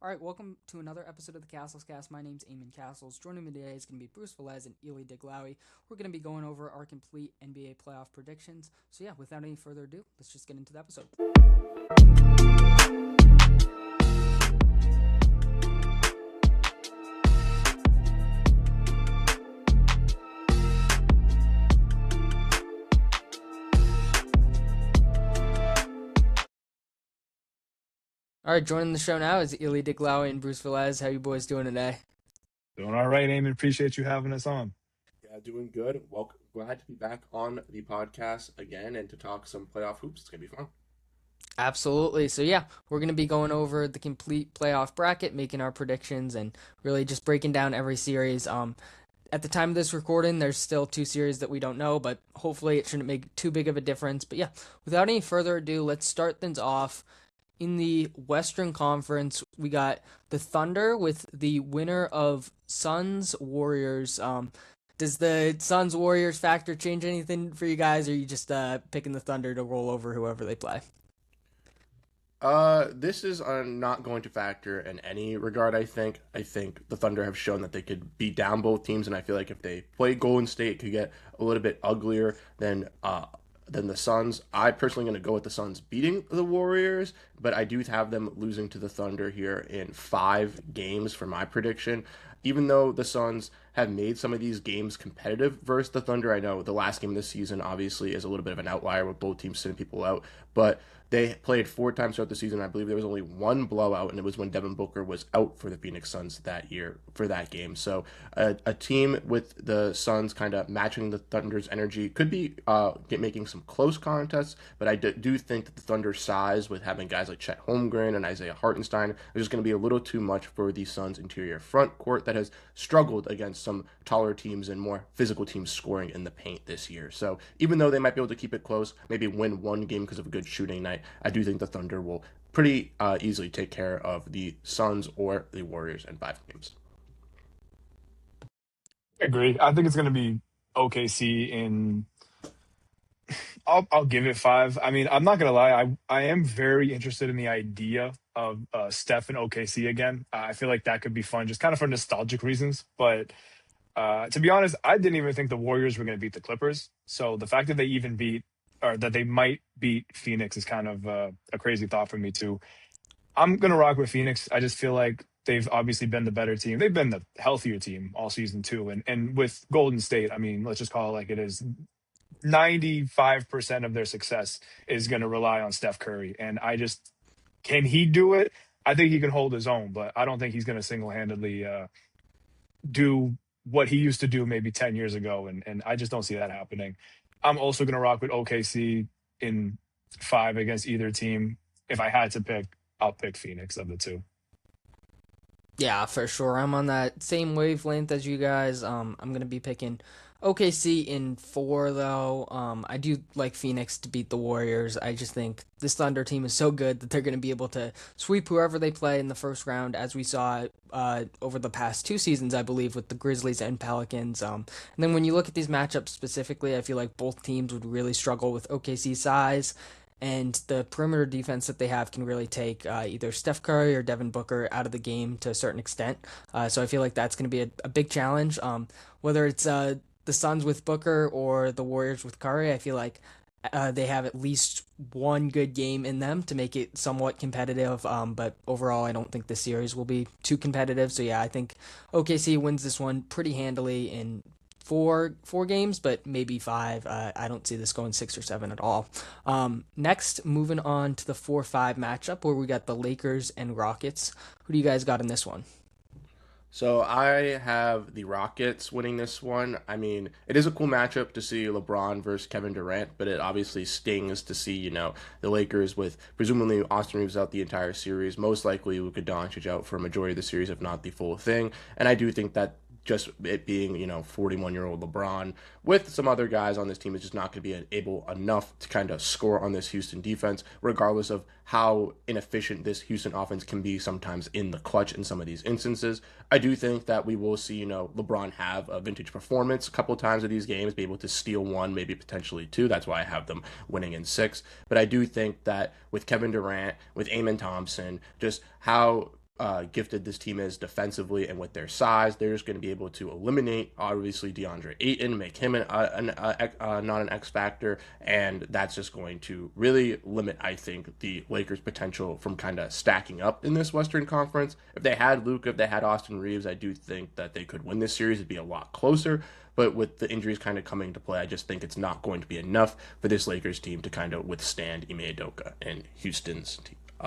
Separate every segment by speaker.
Speaker 1: All right, welcome to another episode of the Cassels Cast. My name's Eamon Cassels. Joining me today is going to be Bruce Veliz and Elie Deglaoui. We're going to be going over our complete NBA playoff predictions. So yeah, without any further ado, let's just get into the episode. All right, joining the show now is Elie Deglaoui and Bruce Veliz. How you boys doing today?
Speaker 2: Doing all right, Eamon. Appreciate you having us on.
Speaker 3: Yeah, doing good. Welcome. Glad to be back on the podcast again and to talk some playoff hoops. It's gonna be fun.
Speaker 1: Absolutely. So yeah, we're going to be going over the complete playoff bracket, making our predictions, and really just breaking down every series. At the time of this recording, there's still two series that we don't know, but hopefully it shouldn't make too big of a difference. But yeah, without any further ado, let's start things off. In the Western Conference, we got the Thunder with the winner of Suns Warriors. Does the Suns Warriors factor change anything for you guys, or are you just picking the Thunder to roll over whoever they play?
Speaker 3: This is not going to factor in any regard. I think the Thunder have shown that they could beat down both teams, and I feel like if they play Golden State, it could get a little bit uglier than the Suns. I personally going to go with the Suns beating the Warriors, but I do have them losing to the Thunder here in 5 games for my prediction. Even though the Suns have made some of these games competitive versus the Thunder, I know the last game of this season obviously is a little bit of an outlier with both teams sending people out, but they played 4 times throughout the season. I believe there was only one blowout, and it was when Devin Booker was out for the Phoenix Suns that year for that game. So a team with the Suns kind of matching the Thunder's energy could be making some close contests, but I do think that the Thunder's size with having guys like Chet Holmgren and Isaiah Hartenstein is just going to be a little too much for the Suns' interior front court that has struggled against some taller teams and more physical teams scoring in the paint this year. So even though they might be able to keep it close, maybe win one game because of a good shooting night, I do think the Thunder will pretty easily take care of the Suns or the Warriors in 5 games.
Speaker 2: I agree. I think it's going to be OKC in. I'll give it 5. I mean, I'm not gonna lie. I am very interested in the idea of Steph and OKC again. I feel like that could be fun, just kind of for nostalgic reasons. But to be honest, I didn't even think the Warriors were going to beat the Clippers. So the fact that they even beat or that they might beat Phoenix is kind of a crazy thought for me too. I'm gonna rock with Phoenix. I just feel like they've obviously been the better team. They've been the healthier team all season too. And with Golden State, I mean, let's just call it like it is. 95% of their success is going to rely on Steph Curry. And can he do it? I think he can hold his own, but I don't think he's going to single handedly do what he used to do maybe 10 years ago. And I just don't see that happening. I'm also going to rock with OKC in 5 against either team. If I had to pick, I'll pick Phoenix of the two.
Speaker 1: Yeah, for sure. I'm on that same wavelength as you guys. I'm gonna be picking OKC in 4 though. I do like Phoenix to beat the Warriors. I just think this Thunder team is so good that they're gonna be able to sweep whoever they play in the first round, as we saw over the past 2 seasons, I believe, with the Grizzlies and Pelicans. And then when you look at these matchups specifically, I feel like both teams would really struggle with OKC size and the perimeter defense that they have can really take either Steph Curry or Devin Booker out of the game to a certain extent. So I feel like that's going to be a big challenge. Whether it's the Suns with Booker or the Warriors with Curry, I feel like they have at least one good game in them to make it somewhat competitive. But overall, I don't think the series will be too competitive. So yeah, I think OKC wins this one pretty handily in four games, but maybe 5. I don't see this going 6 or 7 at all. Next, moving on to the 4-5 matchup where we got the Lakers and Rockets. Who do you guys got in this one?
Speaker 3: So I have the Rockets winning this one. I mean, it is a cool matchup to see LeBron versus Kevin Durant, but it obviously stings to see, the Lakers with presumably Austin Reeves out the entire series, most likely Luka Doncic out for a majority of the series, if not the full thing. And I do think that just it being 41-year-old LeBron with some other guys on this team is just not going to be able enough to kind of score on this Houston defense, regardless of how inefficient this Houston offense can be sometimes in the clutch in some of these instances. I do think that we will see LeBron have a vintage performance a couple of times of these games, be able to steal one, maybe potentially two. That's why I have them winning in 6. But I do think that with Kevin Durant, with Eamon Thompson, just how gifted this team is defensively and with their size. They're just going to be able to eliminate, obviously, DeAndre Ayton, make him not an X factor, and that's just going to really limit, I think, the Lakers' potential from kind of stacking up in this Western Conference. If they had Luka, if they had Austin Reeves, I do think that they could win this series. It'd be a lot closer. But with the injuries kind of coming to play, I just think it's not going to be enough for this Lakers team to kind of withstand Ime Udoka and Houston's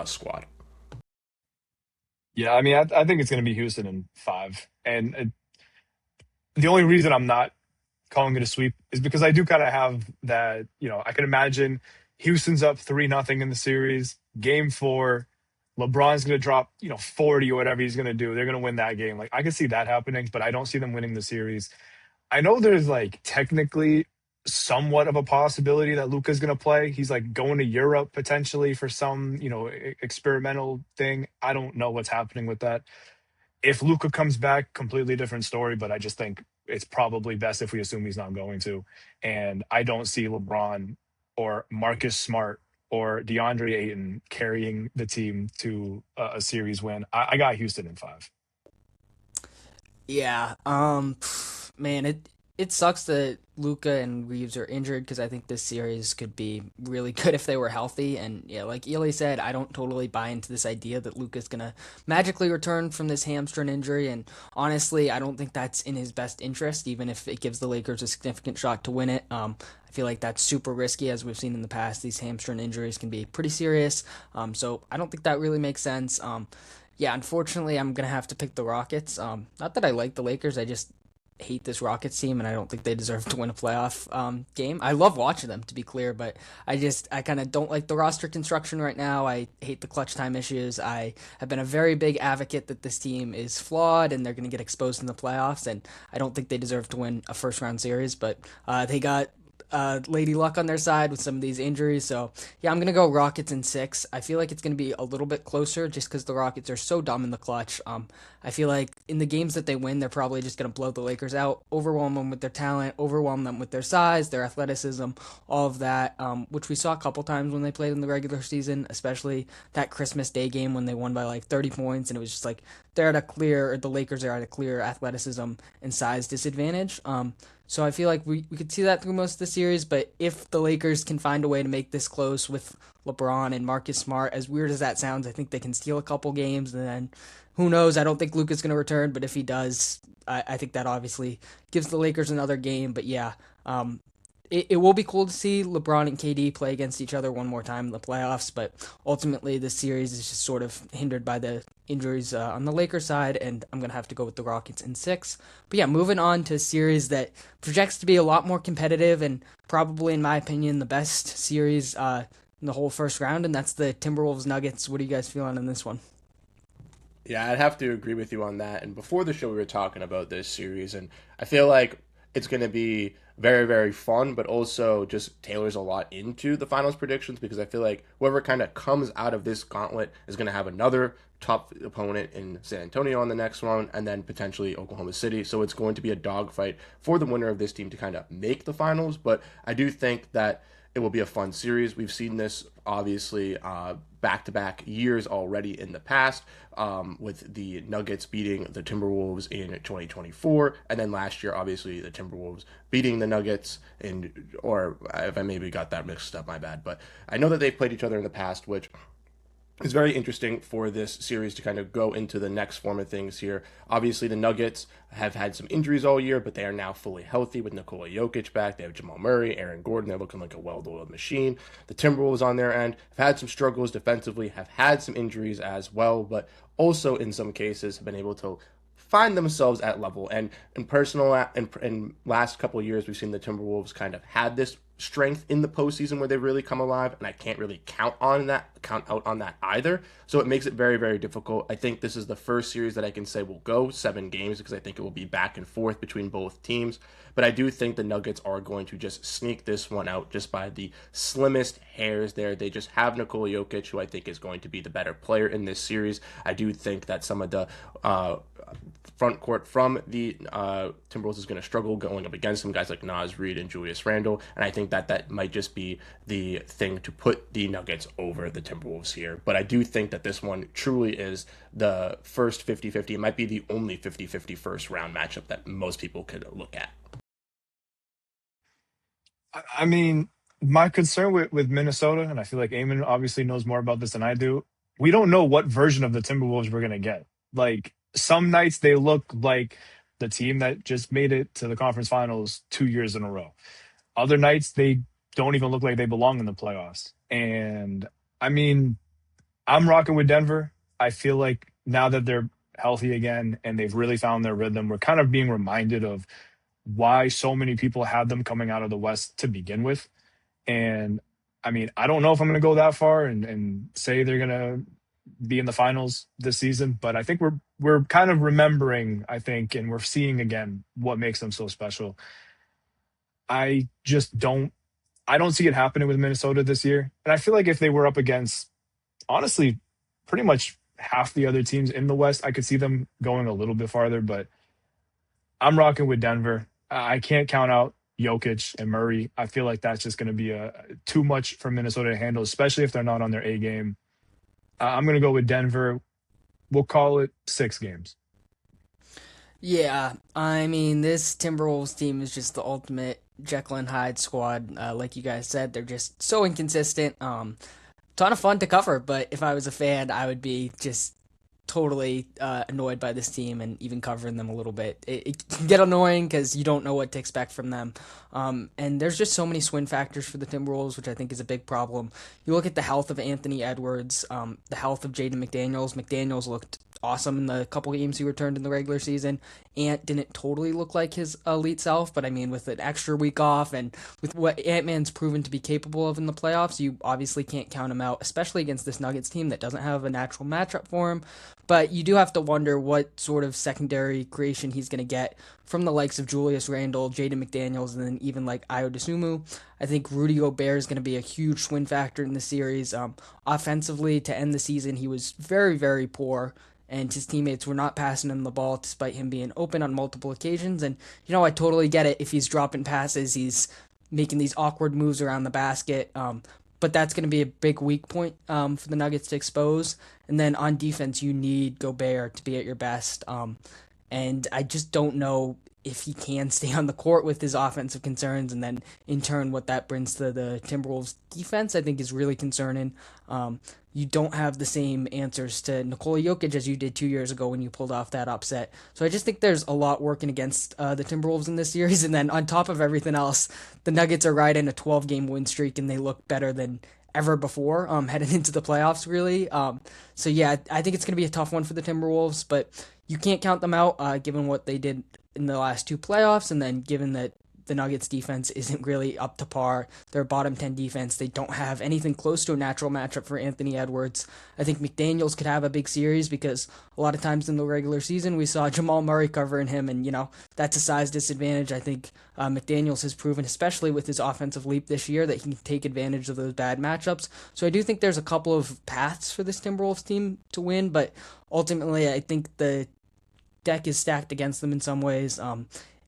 Speaker 3: squad.
Speaker 2: Yeah, I mean, I think it's going to be Houston in 5. And the only reason I'm not calling it a sweep is because I do kind of have that, I can imagine Houston's up 3-0 in the series. Game 4, LeBron's going to drop, 40 or whatever he's going to do. They're going to win that game. Like, I can see that happening, but I don't see them winning the series. I know there's like technically somewhat of a possibility that Luka's going to play. He's like going to Europe potentially for some, experimental thing. I don't know what's happening with that. If Luka comes back, completely different story, but I just think it's probably best if we assume he's not going to. And I don't see LeBron or Marcus Smart or DeAndre Ayton carrying the team to a series win. I got Houston in 5.
Speaker 1: Yeah, man, it sucks that Luca and Reeves are injured because I think this series could be really good if they were healthy. And yeah, like Elie said, I don't totally buy into this idea that Luca's gonna magically return from this hamstring injury. And honestly, I don't think that's in his best interest, even if it gives the Lakers a significant shot to win it. I feel like that's super risky, as we've seen in the past. These hamstring injuries can be pretty serious. So I don't think that really makes sense. Yeah, unfortunately, I'm gonna have to pick the Rockets. Not that I like the Lakers, I just hate this Rockets team, and I don't think they deserve to win a playoff game. I love watching them, to be clear, but I kind of don't like the roster construction right now. I hate the clutch time issues. I have been a very big advocate that this team is flawed and they're going to get exposed in the playoffs, and I don't think they deserve to win a first round series. But they got Lady Luck on their side with some of these injuries. So, yeah, I'm going to go Rockets in 6. I feel like it's going to be a little bit closer just because the Rockets are so dumb in the clutch. I feel like in the games that they win, they're probably just going to blow the Lakers out, overwhelm them with their talent, overwhelm them with their size, their athleticism, all of that, which we saw a couple times when they played in the regular season, especially that Christmas Day game when they won by like 30 points. And it was just like the Lakers are at a clear athleticism and size disadvantage. So I feel like we could see that through most of the series, but if the Lakers can find a way to make this close with LeBron and Marcus Smart, as weird as that sounds, I think they can steal a couple games, and then who knows? I don't think Luka's going to return, but if he does, I think that obviously gives the Lakers another game. But yeah, it will be cool to see LeBron and KD play against each other one more time in the playoffs, but ultimately this series is just sort of hindered by the injuries on the Lakers side, and I'm going to have to go with the Rockets in 6. But yeah, moving on to a series that projects to be a lot more competitive and probably, in my opinion, the best series in the whole first round, and that's the Timberwolves Nuggets. What are you guys feeling in this one?
Speaker 3: Yeah, I'd have to agree with you on that. And before the show, we were talking about this series, and I feel like it's going to be very, very fun, but also just tailors a lot into the finals predictions because I feel like whoever kind of comes out of this gauntlet is going to have another tough opponent in San Antonio on the next one, and then potentially Oklahoma City. So it's going to be a dogfight for the winner of this team to kind of make the finals. But I do think that it will be a fun series. We've seen this obviously back-to-back years already in the past, with the Nuggets beating the Timberwolves in 2024, and then last year, obviously, the Timberwolves beating the Nuggets or if I maybe got that mixed up, my bad. But I know that they've played each other in the past, which it's very interesting for this series to kind of go into the next form of things here. Obviously, the Nuggets have had some injuries all year, but they are now fully healthy with Nikola Jokic back. They have Jamal Murray, Aaron Gordon. They're looking like a well-oiled machine. The Timberwolves on their end have had some struggles defensively, have had some injuries as well, but also in some cases have been able to find themselves at level. And in last couple of years, we've seen the Timberwolves kind of had this strength in the postseason where they've really come alive, and I can't really count out on that either. So it makes it very, very difficult. I think this is the first series that I can say will go 7 games because I think it will be back and forth between both teams. But I do think the Nuggets are going to just sneak this one out just by the slimmest hairs there. They just have Nikola Jokic, who I think is going to be the better player in this series. I do think that some of the front court from the Timberwolves is going to struggle going up against some guys like Naz Reid and Julius Randle, and I think that might just be the thing to put the Nuggets over the Timberwolves here. But I do think that this one truly is the first 50-50. It might be the only 50-50 first round matchup that most people could look at.
Speaker 2: I mean, my concern with Minnesota, and I feel like Eamon obviously knows more about this than I do. We don't know what version of the Timberwolves we're gonna get. Like some nights they look like the team that just made it to the conference finals 2 years in a row. Other nights they don't even look like they belong in the playoffs. And I mean, I'm rocking with Denver. I feel like now that they're healthy again and they've really found their rhythm, we're kind of being reminded of why so many people had them coming out of the West to begin with. And I mean, I don't know if I'm going to go that far and say they're going to be in the finals this season, but I think we're kind of remembering, I think, and we're seeing again what makes them so special. I just don't see it happening with Minnesota this year. And I feel like if they were up against honestly pretty much half the other teams in the West, I could see them going a little bit farther, but I'm rocking with Denver. I can't count out Jokic and Murray. I feel like that's just going to be too much for Minnesota to handle, especially if they're not on their A game. I'm going to go with Denver. We'll call it 6 games.
Speaker 1: Yeah, I mean, this Timberwolves team is just the ultimate Jekyll and Hyde squad. Like you guys said, they're just so inconsistent. Ton of fun to cover, but if I was a fan, I would be just totally annoyed by this team and even covering them a little bit. It can get annoying because you don't know what to expect from them. And there's just so many swing factors for the Timberwolves, which I think is a big problem. You look at the health of Anthony Edwards, the health of Jaden McDaniels. McDaniels looked awesome in the couple games he returned in the regular season. Ant didn't totally look like his elite self, but I mean, with an extra week off and with what Ant-Man's proven to be capable of in the playoffs, you obviously can't count him out, especially against this Nuggets team that doesn't have a natural matchup for him. But you do have to wonder what sort of secondary creation he's going to get from the likes of Julius Randle, Jaden McDaniels, and then even like Ayo Dosunmu. I think Rudy Gobert is going to be a huge swing factor in the series. Offensively, to end the season, he was very, very poor, and his teammates were not passing him the ball despite him being open on multiple occasions. And, I totally get it. If he's dropping passes, he's making these awkward moves around the basket. But that's going to be a big weak point for the Nuggets to expose. And then on defense, you need Gobert to be at your best. And I just don't know if he can stay on the court with his offensive concerns, and then in turn what that brings to the Timberwolves defense, I think is really concerning. You don't have the same answers to Nikola Jokic as you did 2 years ago when you pulled off that upset. So I just think there's a lot working against the Timberwolves in this series. And then on top of everything else, the Nuggets are riding a 12-game win streak, and they look better than ever before heading into the playoffs, really. So yeah, I think it's going to be a tough one for the Timberwolves, but you can't count them out given what they did in the last 2 playoffs, and then given that the Nuggets defense isn't really up to par. Their bottom 10 defense, they don't have anything close to a natural matchup for Anthony Edwards. I think McDaniels could have a big series because a lot of times in the regular season we saw Jamal Murray covering him, and that's a size disadvantage. I think McDaniels has proven, especially with his offensive leap this year, that he can take advantage of those bad matchups. So I do think there's a couple of paths for this Timberwolves team to win, but ultimately I think the deck is stacked against them in some ways.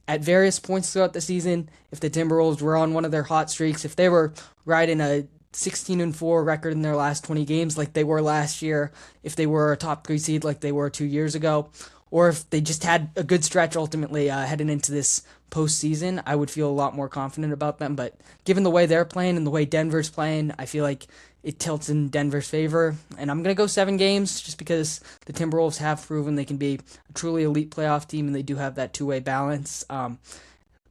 Speaker 1: At various points throughout the season, if the Timberwolves were on one of their hot streaks, if they were riding a 16-4 record in their last 20 games like they were last year, if they were a top 3 seed like they were 2 years ago, or if they just had a good stretch ultimately heading into this postseason, I would feel a lot more confident about them. But given the way they're playing and the way Denver's playing, I feel like it tilts in Denver's favor. And I'm going to go 7 games just because the Timberwolves have proven they can be a truly elite playoff team, and they do have that two-way balance.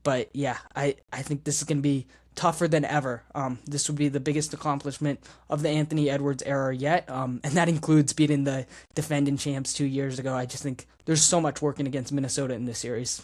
Speaker 1: But yeah, I think this is going to be tougher than ever. This would be the biggest accomplishment of the Anthony Edwards era yet, and that includes beating the defending champs 2 years ago. I just think there's so much working against Minnesota in this series.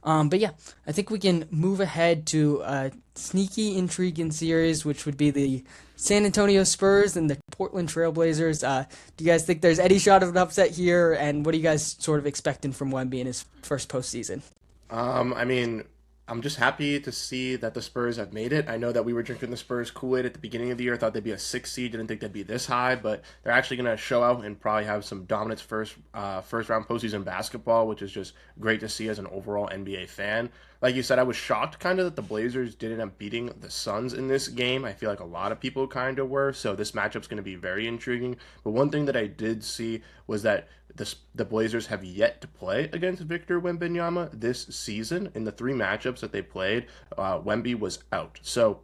Speaker 1: But yeah, I think we can move ahead to a sneaky, intriguing series, which would be the San Antonio Spurs and the Portland Trailblazers. Do you guys think there's any shot of an upset here, and what are you guys sort of expecting from Wemby in his first postseason?
Speaker 3: I mean, I'm just happy to see that the Spurs have made it. I know that we were drinking the Spurs Kool-Aid at the beginning of the year. Thought they'd be a 6 seed. Didn't think they'd be this high, but they're actually going to show out and probably have some dominance first round postseason basketball, which is just great to see as an overall NBA fan. Like you said, I was shocked kind of that the Blazers didn't end up beating the Suns in this game. I feel like a lot of people kind of were. So this matchup's going to be very intriguing. But one thing that I did see was that the Blazers have yet to play against Victor Wembanyama this season. In the three matchups that they played, Wemby was out. So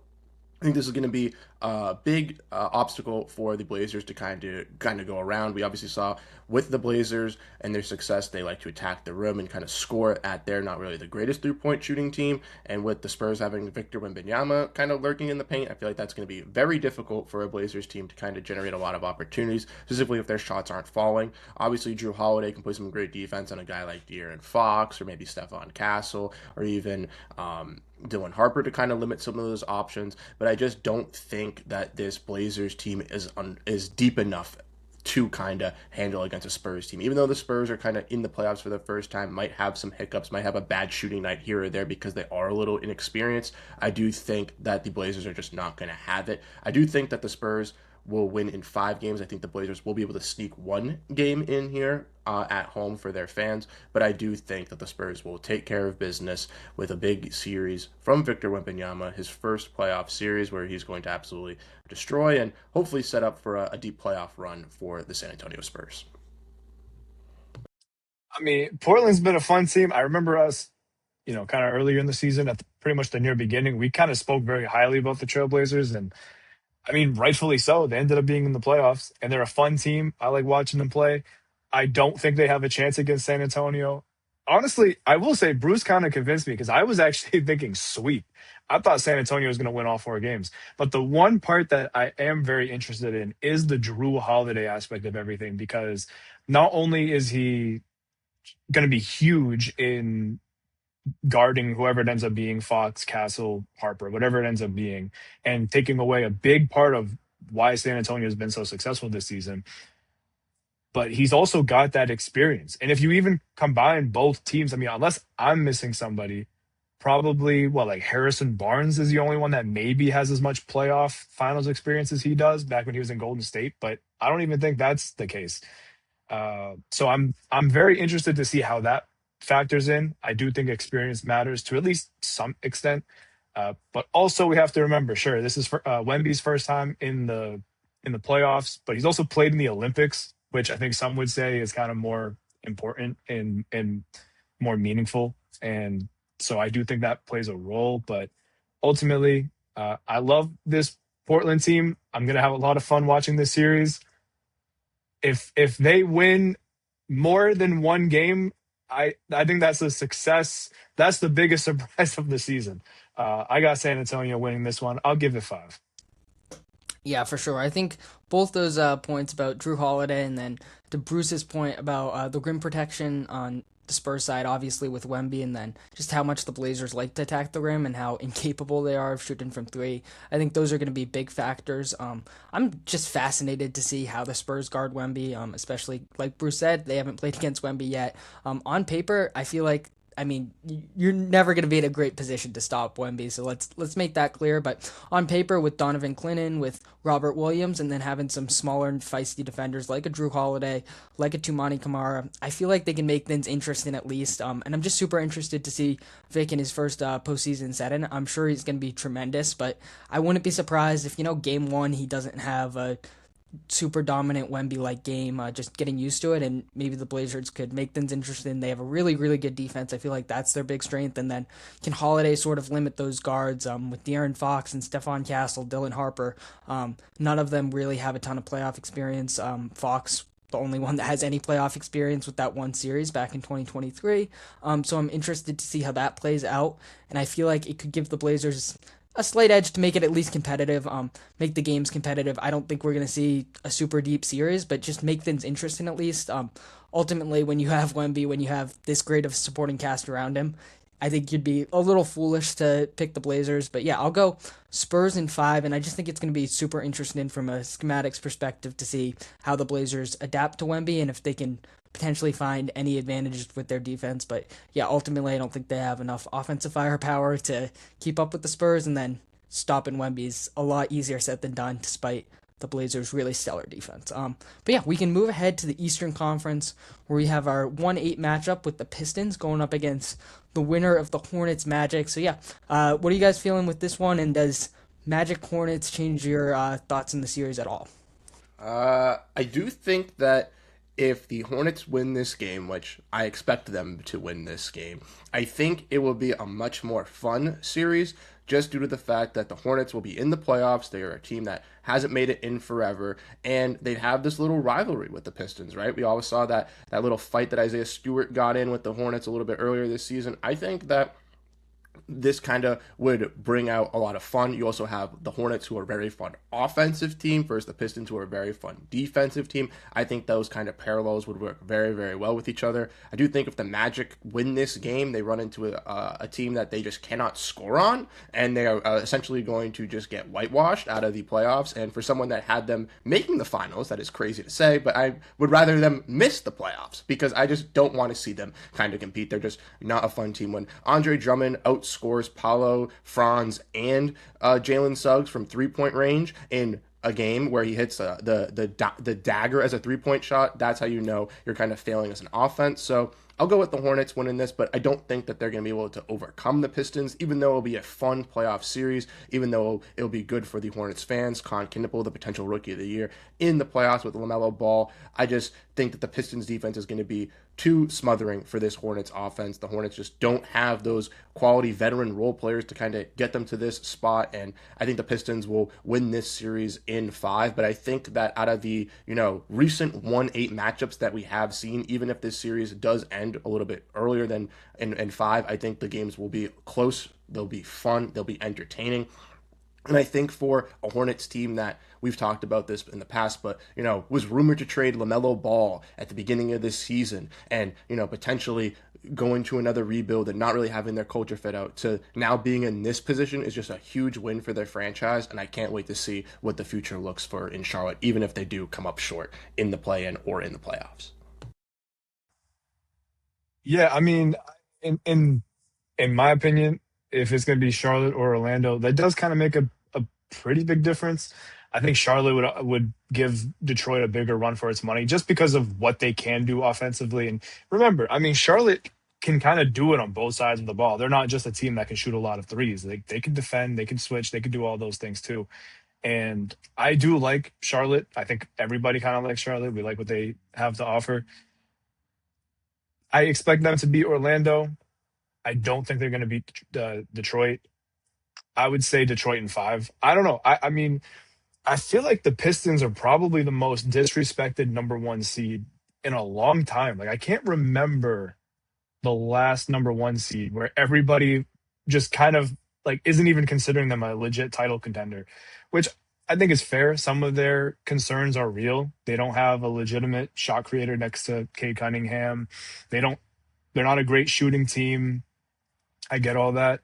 Speaker 3: I think this is going to be a big obstacle for the Blazers to kind of go around. We obviously saw with the Blazers and their success, they like to attack the rim and kind of score at their not really the greatest 3 point shooting team. And with the Spurs having Victor Wembanyama kind of lurking in the paint, I feel like that's going to be very difficult for a Blazers team to kind of generate a lot of opportunities, specifically if their shots aren't falling. Obviously, Drew Holiday can play some great defense on a guy like De'Aaron Fox or maybe Stephon Castle or even Dylan Harper to kind of limit some of those options, but I just don't think that this Blazers team is deep enough to kind of handle against a Spurs team. Even though the Spurs are kind of in the playoffs for the first time, might have some hiccups, might have a bad shooting night here or there because they are a little inexperienced. I do think that the Blazers are just not going to have it. I do think that the Spurs will win in 5 games. I think the Blazers will be able to sneak one game in here at home for their fans, but I do think that the Spurs will take care of business with a big series from Victor Wembanyama, his first playoff series where he's going to absolutely destroy and hopefully set up for a deep playoff run for the San Antonio Spurs.
Speaker 2: I mean, Portland's been a fun team. I remember us, kind of earlier in the season, pretty much the near beginning, we kind of spoke very highly about the Trailblazers, and I mean, rightfully so. They ended up being in the playoffs, and they're a fun team. I like watching them play. I don't think they have a chance against San Antonio. Honestly, I will say Bruce kind of convinced me because I was actually thinking sweep. I thought San Antonio was going to win all 4 games. But the one part that I am very interested in is the Drew Holiday aspect of everything because not only is he going to be huge in guarding whoever it ends up being, Fox, Castle, Harper, whatever it ends up being, and taking away a big part of why San Antonio has been so successful this season. But he's also got that experience. And if you even combine both teams, I mean, unless I'm missing somebody, probably like Harrison Barnes is the only one that maybe has as much playoff finals experience as he does back when he was in Golden State. But I don't even think that's the case. So I'm very interested to see how that factors in. I do think experience matters to at least some extent, but also we have to remember, sure, this is for Wemby's first time in the playoffs, but he's also played in the Olympics, which I think some would say is kind of more important and more meaningful. And so I do think that plays a role. But ultimately, I love this Portland team. I'm gonna have a lot of fun watching this series. If they win more than 1 game, I think that's a success. That's the biggest surprise of the season. I got San Antonio winning this one. I'll give it 5.
Speaker 1: Yeah, for sure. I think both those points about Drew Holiday and then to Bruce's point about the rim protection on the Spurs side, obviously with Wemby, and then just how much the Blazers like to attack the rim and how incapable they are of shooting from three. I think those are going to be big factors. I'm just fascinated to see how the Spurs guard Wemby, especially like Bruce said, they haven't played against Wemby yet. On paper, I feel like I mean, you're never going to be in a great position to stop Wemby, so let's make that clear. But on paper, with Donovan Clinton, with Robert Williams, and then having some smaller and feisty defenders like a Drew Holiday, like a Tumani Kamara, I feel like they can make things interesting at least. And I'm just super interested to see Vic in his first postseason setting. I'm sure he's going to be tremendous, but I wouldn't be surprised if game one he doesn't have a super dominant Wemby like game, just getting used to it, and maybe the Blazers could make things interesting. They have a really, really good defense. I feel like that's their big strength, and then can Holiday sort of limit those guards with De'Aaron Fox and Stephon Castle, Dylan Harper. None of them really have a ton of playoff experience. Fox, the only one that has any playoff experience with that one series back in 2023. So I'm interested to see how that plays out, and I feel like it could give the Blazers a slight edge to make it at least competitive, make the games competitive. I don't think we're going to see a super deep series, but just make things interesting at least. Ultimately, when you have Wemby, when you have this great of supporting cast around him, I think you'd be a little foolish to pick the Blazers. But yeah, I'll go Spurs in 5, and I just think it's going to be super interesting from a schematics perspective to see how the Blazers adapt to Wemby and if they can potentially find any advantages with their defense. But yeah, ultimately, I don't think they have enough offensive firepower to keep up with the Spurs, and then stopping Wemby's a lot easier said than done, despite the Blazers' really stellar defense. But yeah, we can move ahead to the Eastern Conference where we have our 1-8 matchup with the Pistons going up against the winner of the Hornets Magic. So yeah, what are you guys feeling with this one? And does Magic Hornets change your thoughts in the series at all?
Speaker 3: I do think that if the Hornets win this game, which I expect them to win this game, I think it will be a much more fun series just due to the fact that the Hornets will be in the playoffs. They are a team that hasn't made it in forever, and they'd have this little rivalry with the Pistons, right? We always saw that little fight that Isaiah Stewart got in with the Hornets a little bit earlier this season. I think that this kind of would bring out a lot of fun. You also have the Hornets, who are a very fun offensive team, versus the Pistons, who are a very fun defensive team. I think those kind of parallels would work very, very well with each other. I do think if the Magic win this game, they run into a team that they just cannot score on, and they are essentially going to just get whitewashed out of the playoffs. And for someone that had them making the finals, that is crazy to say, but I would rather them miss the playoffs because I just don't want to see them kind of compete. They're just not a fun team. When Andre Drummond outscores Paolo, Franz, and Jalen Suggs from 3-point range in a game where he hits the dagger as a 3-point shot, that's how you know you're kind of failing as an offense. So I'll go with the Hornets winning this, but I don't think that they're going to be able to overcome the Pistons, even though it'll be a fun playoff series, even though it'll be good for the Hornets fans. Con Kinnipple, the potential rookie of the year, in the playoffs with LaMelo Ball. I just think that the Pistons defense is going to be too smothering for this Hornets offense. The Hornets just don't have those quality veteran role players to kind of get them to this spot, and I think the Pistons will win this series in 5. But I think that out of the recent 1-8 matchups that we have seen, even if this series does end a little bit earlier than in 5, I think the games will be close. They'll be fun. They'll be entertaining. And I think for a Hornets team that we've talked about this in the past, but was rumored to trade LaMelo Ball at the beginning of this season, and potentially going to another rebuild and not really having their culture fit out, to now being in this position is just a huge win for their franchise. And I can't wait to see what the future looks for in Charlotte, even if they do come up short in the play-in or in the playoffs.
Speaker 2: Yeah, I mean, in my opinion, if it's going to be Charlotte or Orlando, that does kind of make a pretty big difference. I think Charlotte would give Detroit a bigger run for its money just because of what they can do offensively. And remember, I mean, Charlotte can kind of do it on both sides of the ball. They're not just a team that can shoot a lot of threes. They can defend, they can switch, they can do all those things too. And I do like Charlotte. I think everybody kind of likes Charlotte. We like what they have to offer. I expect them to beat Orlando. I don't think they're going to beat Detroit. I would say Detroit in 5. I don't know. I mean, I feel like the Pistons are probably the most disrespected number 1 seed in a long time. Like, I can't remember the last number 1 seed where everybody just kind of like isn't even considering them a legit title contender, which I think is fair. Some of their concerns are real. They don't have a legitimate shot creator next to Cade Cunningham. They don't. They're not a great shooting team. I get all that,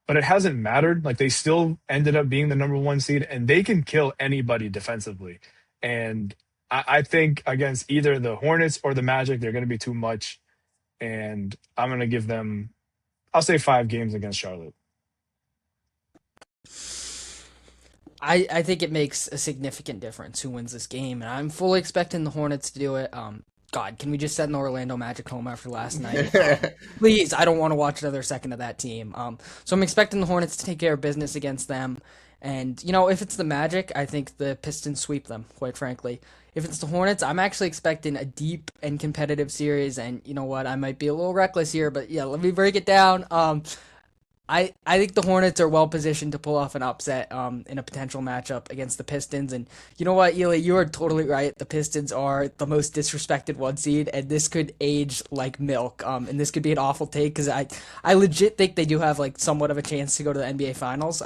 Speaker 2: but it hasn't mattered. Like, they still ended up being the number 1 seed, and they can kill anybody defensively. And I think against either the Hornets or the Magic, they're going to be too much. And I'm going to give them, I'll say 5 games against Charlotte.
Speaker 1: I think it makes a significant difference who wins this game, and I'm fully expecting the Hornets to do it. God, can we just send the Orlando Magic home after last night? Please, I don't want to watch another second of that team. So I'm expecting the Hornets to take care of business against them. And, if it's the Magic, I think the Pistons sweep them, quite frankly. If it's the Hornets, I'm actually expecting a deep and competitive series. And you know what? I might be a little reckless here, but yeah, let me break it down. I think the Hornets are well positioned to pull off an upset in a potential matchup against the Pistons. And you know what, Elie, you are totally right. The Pistons are the most disrespected 1 seed, and this could age like milk. And this could be an awful take because I legit think they do have like somewhat of a chance to go to the NBA Finals.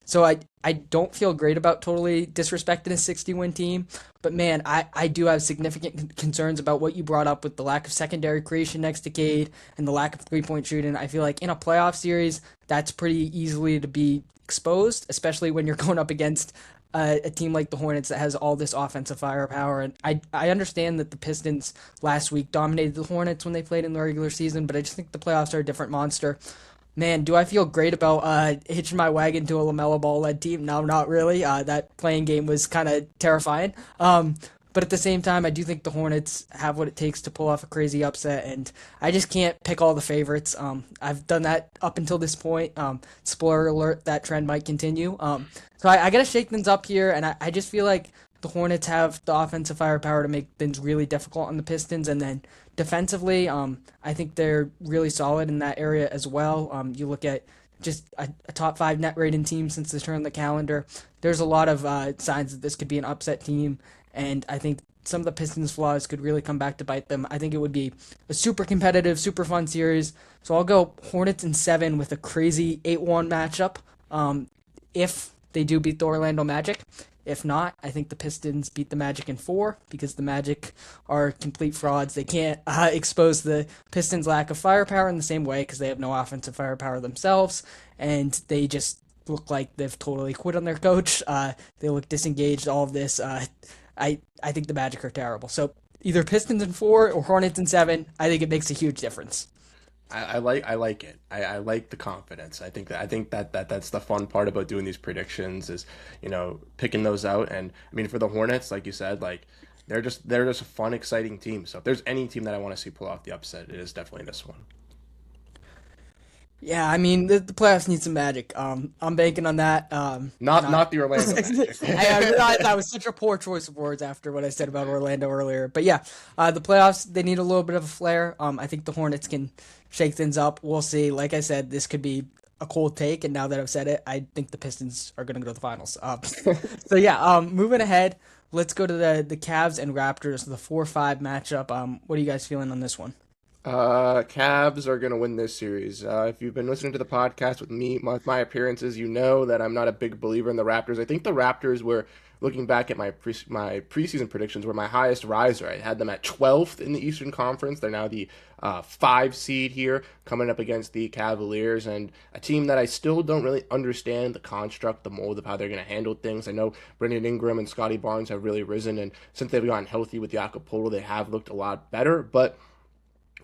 Speaker 1: So I don't feel great about totally disrespecting a 60-win team, but man, I do have significant concerns about what you brought up with the lack of secondary creation next decade and the lack of 3-point shooting. I feel like in a playoff series, that's pretty easily to be exposed, especially when you're going up against a team like the Hornets that has all this offensive firepower. And I understand that the Pistons last week dominated the Hornets when they played in the regular season, but I just think the playoffs are a different monster. Man, do I feel great about hitching my wagon to a LaMelo Ball led team? No, not really. That playing game was kind of terrifying. But at the same time, I do think the Hornets have what it takes to pull off a crazy upset, and I just can't pick all the favorites. I've done that up until this point. Spoiler alert, that trend might continue. So I got to shake things up here, and I just feel like the Hornets have the offensive firepower to make things really difficult on the Pistons, and then defensively, I think they're really solid in that area as well. You look at just a top five net rating team since the turn of the calendar. There's a lot of signs that this could be an upset team, and I think some of the Pistons' flaws could really come back to bite them. I think it would be a super competitive, super fun series. So I'll go Hornets in 7 with a crazy 8-1 matchup. If they do beat the Orlando Magic. If not, I think the Pistons beat the Magic in 4 because the Magic are complete frauds. They can't expose the Pistons' lack of firepower in the same way because they have no offensive firepower themselves, and they just look like they've totally quit on their coach. They look disengaged. All of this. I think the Magic are terrible. So either Pistons in 4 or Hornets in 7. I think it makes a huge difference.
Speaker 3: I like it. I like the confidence. I think that's the fun part about doing these predictions is, picking those out. And I mean, for the Hornets, like you said, like they're just a fun, exciting team. So if there's any team that I want to see pull off the upset, it is definitely this one.
Speaker 1: Yeah, I mean the playoffs need some magic. I'm banking on that. Not
Speaker 3: Not the Orlando Magic.
Speaker 1: I realized that was such a poor choice of words after what I said about Orlando earlier. But yeah, the playoffs they need a little bit of a flair. I think the Hornets can shake things up. We'll see. Like I said, this could be a cold take, and now that I've said it, I think the Pistons are going to go to the finals. So yeah, moving ahead, let's go to the Cavs and Raptors, the 4-5 matchup. What are you guys feeling on this one?
Speaker 3: Cavs are going to win this series. If you've been listening to the podcast with me, my appearances, you know that I'm not a big believer in the Raptors. I think the Raptors were, looking back at my preseason predictions, were my highest riser. I had them at 12th in the Eastern Conference. They're now the 5 seed here, coming up against the Cavaliers, and a team that I still don't really understand the construct, the mold of how they're going to handle things. I know Brandon Ingram and Scotty Barnes have really risen, and since they've gotten healthy with Jakob Poeltl, they have looked a lot better, but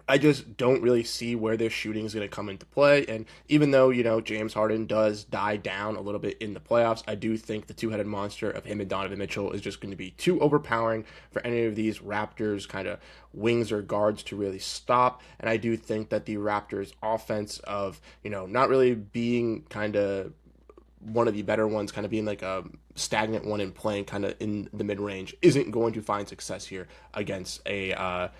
Speaker 3: I just don't really see where their shooting is going to come into play. And even though, James Harden does die down a little bit in the playoffs, I do think the two-headed monster of him and Donovan Mitchell is just going to be too overpowering for any of these Raptors kind of wings or guards to really stop. And I do think that the Raptors offense of, not really being kind of one of the better ones, kind of being like a stagnant one and playing kind of in the mid-range, isn't going to find success here against a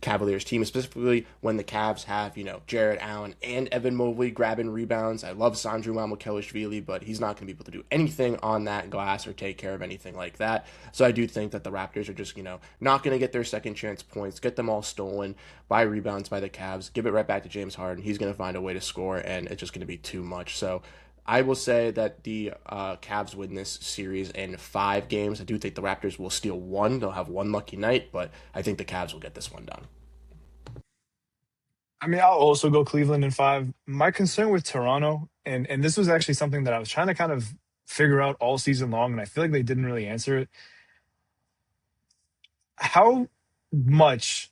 Speaker 3: Cavaliers team, specifically when the Cavs have, Jared Allen and Evan Mobley grabbing rebounds. I love Sandro Mamukelashvili, but he's not going to be able to do anything on that glass or take care of anything like that. So I do think that the Raptors are just, not going to get their second chance points, get them all stolen by rebounds by the Cavs, give it right back to James Harden. He's going to find a way to score, and it's just going to be too much. So I will say that the Cavs win this series in 5 games. I do think the Raptors will steal one. They'll have one lucky night, but I think the Cavs will get this one done.
Speaker 2: I mean, I'll also go Cleveland in 5. My concern with Toronto, and this was actually something that I was trying to kind of figure out all season long, and I feel like they didn't really answer it. How much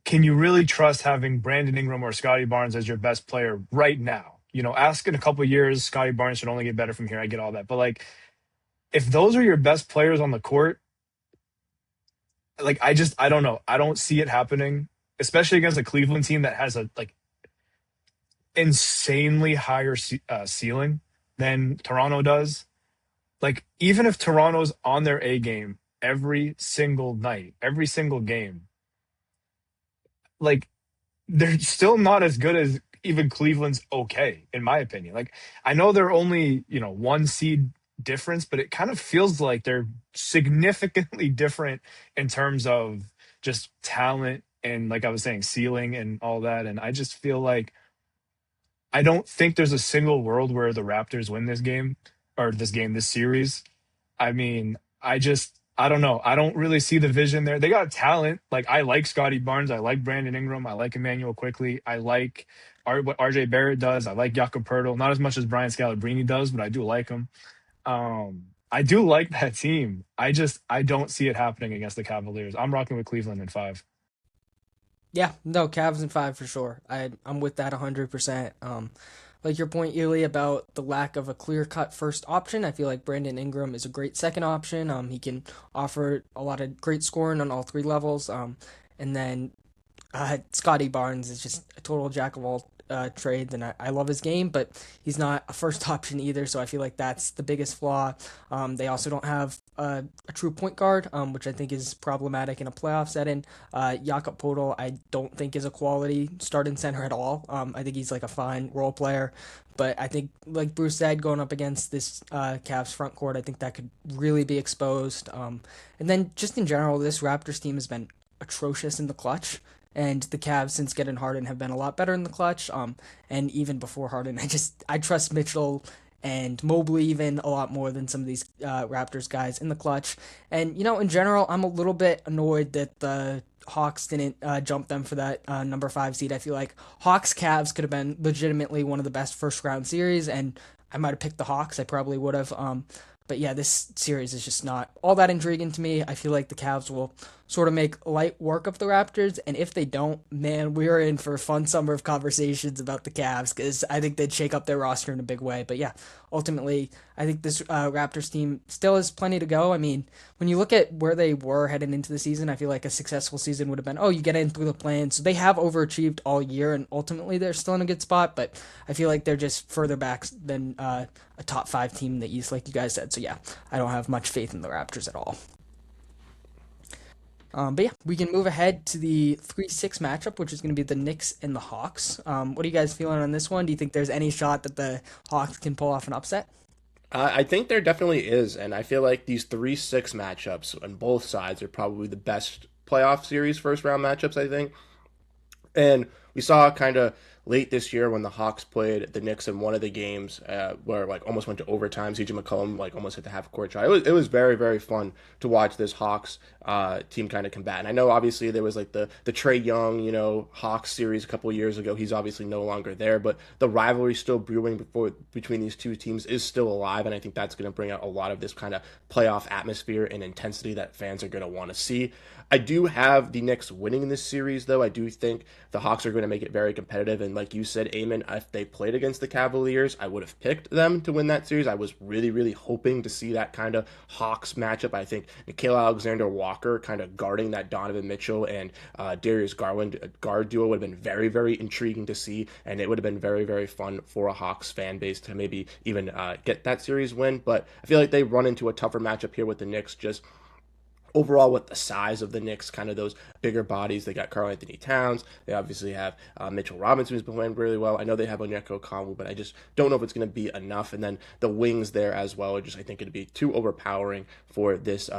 Speaker 2: can you really trust having Brandon Ingram or Scotty Barnes as your best player right now? Ask in a couple of years, Scotty Barnes should only get better from here. I get all that. But, like, if those are your best players on the court, like, I don't know. I don't see it happening, especially against a Cleveland team that has a, like, insanely higher ceiling than Toronto does. Like, even if Toronto's on their A game every single night, every single game, like, they're still not as good as even Cleveland's okay, in my opinion. Like, I know they're only, 1 seed difference, but it kind of feels like they're significantly different in terms of just talent and, like I was saying, ceiling and all that. And I just feel like I don't think there's a single world where the Raptors win this game. or this series. I mean, I don't know. I don't really see the vision there. They got talent. Like I like Scotty Barnes. I like Brandon Ingram. I like Emmanuel Quickly. I like what RJ Barrett does. I like Jakob Pertl. Not as much as Brian Scalabrine does, but I do like him. I do like that team. I don't see it happening against the Cavaliers. I'm rocking with Cleveland in five.
Speaker 1: Yeah, no, Cavs in five for sure. I'm with that 100%. Like your point, Elie, about the lack of a clear cut first option. I feel like Brandon Ingram is a great second option. He can offer a lot of great scoring on all three levels. And then Scotty Barnes is just a total jack of all trades, and I love his game, but he's not a first option either. So I feel like that's the biggest flaw. They also don't have a true point guard, which I think is problematic in a playoff setting. Jakob Podol, I don't think is a quality starting center at all. I think he's like a fine role player, but I think, like Bruce said, going up against this Cavs front court, I think that could really be exposed. And then just in general, this Raptors team has been atrocious in the clutch. And the Cavs, since getting Harden, have been a lot better in the clutch. And even before Harden, I trust Mitchell and Mobley even a lot more than some of these Raptors guys in the clutch. And in general, I'm a little bit annoyed that the Hawks didn't jump them for that number five seed. I feel like Hawks Cavs could have been legitimately one of the best first round series, and I might have picked the Hawks. I probably would have. But yeah, this series is just not all that intriguing to me. I feel like the Cavs will sort of make light work of the Raptors, and if they don't, man, we're in for a fun summer of conversations about the Cavs because I think they'd shake up their roster in a big way. But yeah, ultimately, I think this Raptors team still has plenty to go. I mean, when you look at where they were heading into the season, I feel like a successful season would have been, oh, you get in through the play-in. So they have overachieved all year, and ultimately they're still in a good spot, but I feel like they're just further back than a top five team in the East, like you guys said. So yeah, I don't have much faith in the Raptors at all. But yeah, we can move ahead to the 3-6 matchup, which is going to be the Knicks and the Hawks. What are you guys feeling on this one? Do you think there's any shot that the Hawks can pull off an upset?
Speaker 3: I think there definitely is, and I feel like these 3-6 matchups on both sides are probably the best playoff series first round matchups, I think. And we saw kind of late this year when the Hawks played the Knicks in one of the games where like almost went to overtime. CJ McCollum like almost hit the half court try. It was very very fun to watch this Hawks team kind of combat. And I know obviously there was like the Trey Young Hawks series a couple of years ago. He's obviously no longer there, but the rivalry still brewing between these two teams is still alive, and I think that's going to bring out a lot of this kind of playoff atmosphere and intensity that fans are going to want to see. I do have the Knicks winning this series, though. I do think the Hawks are going to make it very competitive. And like you said, Eamon, if they played against the Cavaliers, I would have picked them to win that series. I was really, really hoping to see that kind of Hawks matchup. I think Nickeil Alexander-Walker kind of guarding that Donovan Mitchell and Darius Garland guard duo would have been very, very intriguing to see. And it would have been very, very fun for a Hawks fan base to maybe even get that series win. But I feel like they run into a tougher matchup here with the Knicks just overall with the size of the Knicks, kind of those bigger bodies. They got Karl Anthony Towns. They obviously have Mitchell Robinson, who's been playing really well. I know they have Onyeka Okongwu, but I just don't know if it's going to be enough. And then the wings there as well are just, I think it'd be too overpowering for this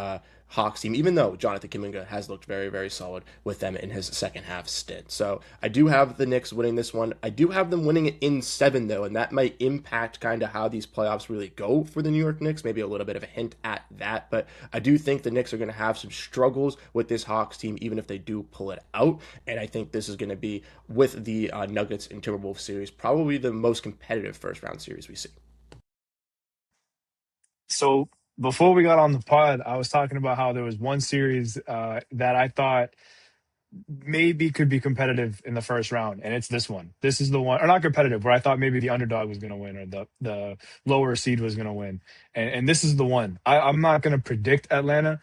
Speaker 3: Hawks team, even though Jonathan Kuminga has looked very, very solid with them in his second half stint. So I do have the Knicks winning this one. I do have them winning it in seven, though, and that might impact kind of how these playoffs really go for the New York Knicks. Maybe a little bit of a hint at that, but I do think the Knicks are going to have some struggles with this Hawks team, even if they do pull it out. And I think this is going to be, with the Nuggets and Timberwolves series, probably the most competitive first round series we see.
Speaker 2: So before we got on the pod, I was talking about how there was one series that I thought maybe could be competitive in the first round, and it's this one. This is the one, or not competitive, where I thought maybe the underdog was going to win or the lower seed was going to win, and this is the one. I'm not going to predict Atlanta,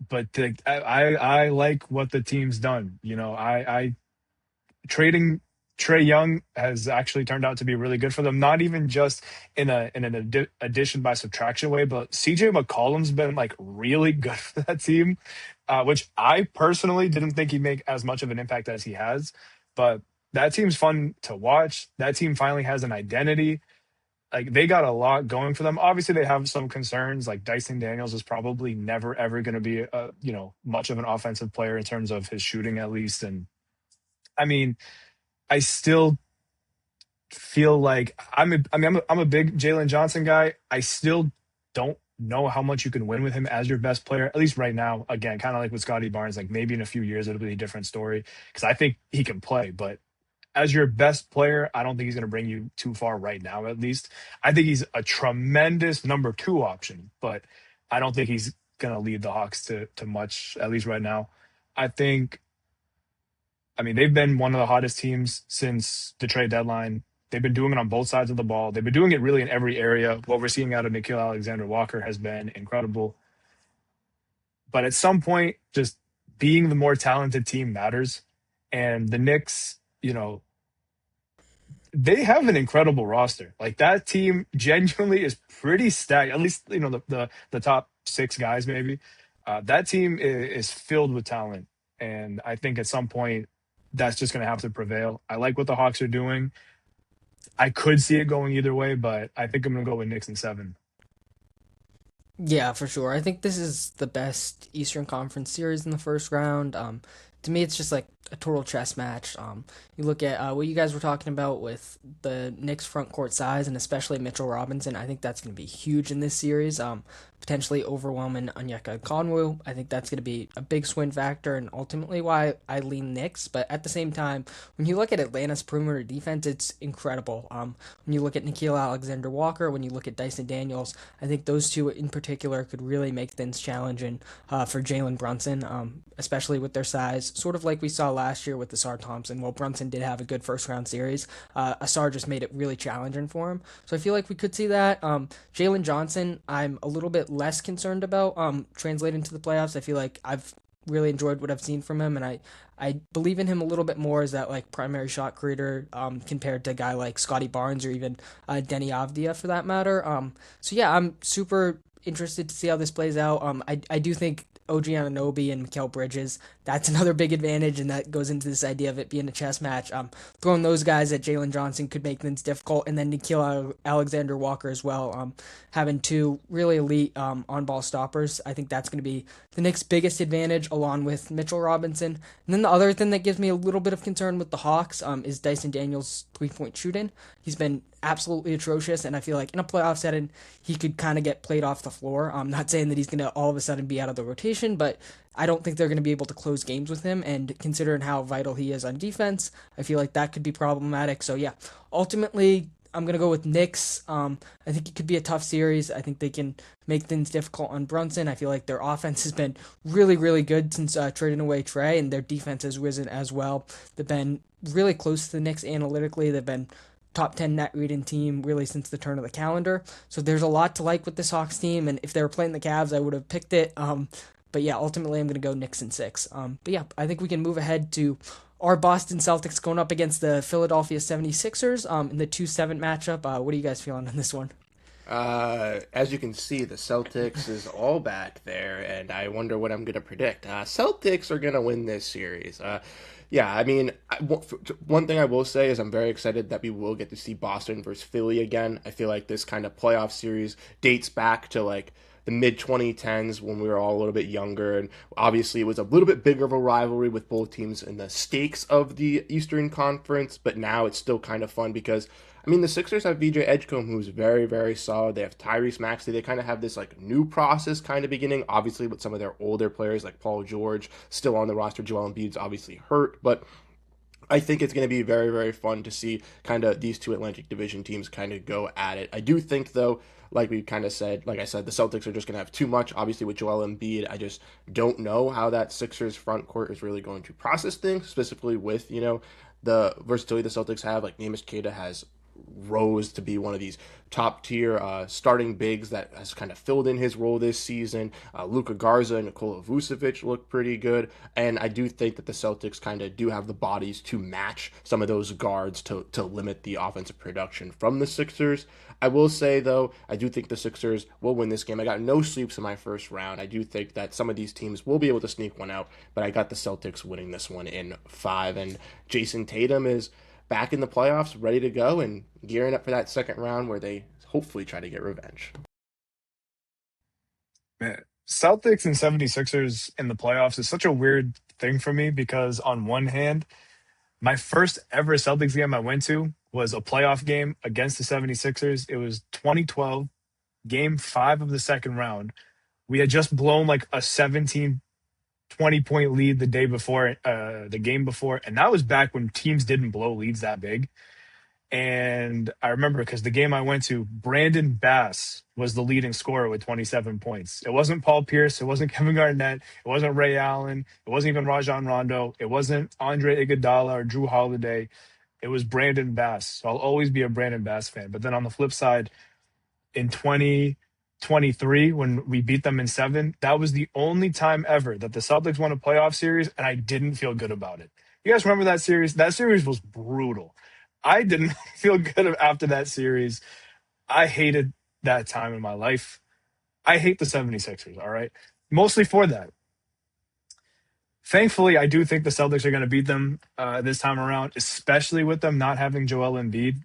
Speaker 2: but I like what the team's done. I trading Trey Young has actually turned out to be really good for them. Not even just in an addition by subtraction way, but CJ McCollum's been like really good for that team, which I personally didn't think he'd make as much of an impact as he has. But that team's fun to watch. That team finally has an identity. Like they got a lot going for them. Obviously, they have some concerns. Like Dyson Daniels is probably never ever going to be much of an offensive player in terms of his shooting at least. And I mean, I still feel like I'm a big Jalen Johnson guy. I still don't know how much you can win with him as your best player, at least right now. Again, kind of like with Scotty Barnes, like maybe in a few years it'll be a different story because I think he can play, but as your best player, I don't think he's going to bring you too far right now, at least. I think he's a tremendous number two option, but I don't think he's going to lead the Hawks to much, at least right now. I think, I mean, they've been one of the hottest teams since the trade deadline. They've been doing it on both sides of the ball. They've been doing it really in every area. What we're seeing out of Nickeil Alexander-Walker has been incredible. But at some point, just being the more talented team matters. And the Knicks, they have an incredible roster. Like that team genuinely is pretty stacked. At least the top six guys maybe. That team is filled with talent, and I think at some point that's just going to have to prevail. I like what the Hawks are doing. I could see it going either way, but I think I'm going to go with Knicks in seven.
Speaker 1: Yeah, for sure. I think this is the best Eastern Conference series in the first round. To me, it's just like a total chess match. You look at what you guys were talking about with the Knicks front court size and especially Mitchell Robinson. I think that's going to be huge in this series. Potentially overwhelming Onyeka Konwu. I think that's going to be a big swing factor and ultimately why I lean Knicks. But at the same time, when you look at Atlanta's perimeter defense, it's incredible. When you look at Nickeil Alexander-Walker, when you look at Dyson Daniels, I think those two in particular could really make things challenging for Jalen Brunson, especially with their size. Sort of like we saw last year with Asar Thompson. While Brunson did have a good first round series, Asar just made it really challenging for him. So I feel like we could see that. Jalen Johnson, I'm a little bit less concerned about translating to the playoffs. I feel like I've really enjoyed what I've seen from him, and I believe in him a little bit more as that like primary shot creator compared to a guy like Scotty Barnes or even Denny Avdia for that matter. So yeah, I'm super interested to see how this plays out. I do think OG Anunoby and Mikal Bridges, that's another big advantage, and that goes into this idea of it being a chess match. Throwing those guys at Jalen Johnson could make things difficult, and then Nickeil Alexander Walker as well. Having two really elite on ball stoppers, I think that's going to be the Knicks' biggest advantage, along with Mitchell Robinson. And then the other thing that gives me a little bit of concern with the Hawks is Dyson Daniels' 3-point shooting. He's been absolutely atrocious, and I feel like in a playoff setting, he could kind of get played off the floor. I'm not saying that he's going to all of a sudden be out of the rotation, but I don't think they're going to be able to close games with him, and considering how vital he is on defense, I feel like that could be problematic. So yeah, ultimately, I'm going to go with Knicks. I think it could be a tough series. I think they can make things difficult on Brunson. I feel like their offense has been really, really good since trading away Trey, and their defense has risen as well. They've been really close to the Knicks analytically. They've been top 10 net rating team really since the turn of the calendar. So there's a lot to like with this Hawks team, and if they were playing the Cavs, I would have picked it. But yeah, ultimately I'm going to go Knicks in six. But yeah, I think we can move ahead to our Boston Celtics going up against the Philadelphia 76ers in the 2-7 matchup. What are you guys feeling on this one?
Speaker 3: As you can see, the Celtics is all back there, and I wonder what I'm going to predict. Celtics are going to win this series. Yeah, I mean, one thing I will say is I'm very excited that we will get to see Boston versus Philly again. I feel like this kind of playoff series dates back to like the mid 2010s when we were all a little bit younger, and obviously it was a little bit bigger of a rivalry with both teams in the stakes of the Eastern Conference, but now it's still kind of fun because I mean, the Sixers have VJ Edgecombe, who's very, very solid. They have Tyrese Maxey. They kind of have this like new process kind of beginning, obviously with some of their older players like Paul George still on the roster. Joel Embiid's obviously hurt, but I think it's going to be very, very fun to see kind of these two Atlantic Division teams kind of go at it. I do think, though, like we kind of said, like I said, the Celtics are just going to have too much. Obviously, with Joel Embiid, I just don't know how that Sixers front court is really going to process things, specifically with, the versatility the Celtics have. Like, Neemias Queta has rose to be one of these top tier starting bigs that has kind of filled in his role this season. Luka Garza and Nikola Vucevic look pretty good, and I do think that the Celtics kind of do have the bodies to match some of those guards to limit the offensive production from the Sixers. I will say though, I do think the Sixers will win this game. I got no sleeps in my first round. I do think that some of these teams will be able to sneak one out, but I got the Celtics winning this one in 5. And Jason Tatum is back in the playoffs, ready to go, and gearing up for that second round where they hopefully try to get revenge.
Speaker 2: Man, Celtics and 76ers in the playoffs is such a weird thing for me because on one hand, my first ever Celtics game I went to was a playoff game against the 76ers. It was 2012, game 5 of the second round. We had just blown like a 17 20 point lead the game before, and that was back when teams didn't blow leads that big. And I remember because the game I went to, Brandon Bass was the leading scorer with 27 points. It wasn't Paul Pierce. It wasn't Kevin Garnett. It wasn't Ray Allen. It wasn't even Rajon Rondo. It wasn't Andre Iguodala or Drew Holiday. It was Brandon Bass. So I'll always be a Brandon Bass fan. But then on the flip side, in 2023, when we beat them in 7, that was the only time ever that the Celtics won a playoff series, and I didn't feel good about it. You guys remember that series? That series was brutal. I didn't feel good after that series. I hated that time in my life. I hate the 76ers, all right? Mostly for that. Thankfully, I do think the Celtics are going to beat them this time around, especially with them not having Joel Embiid.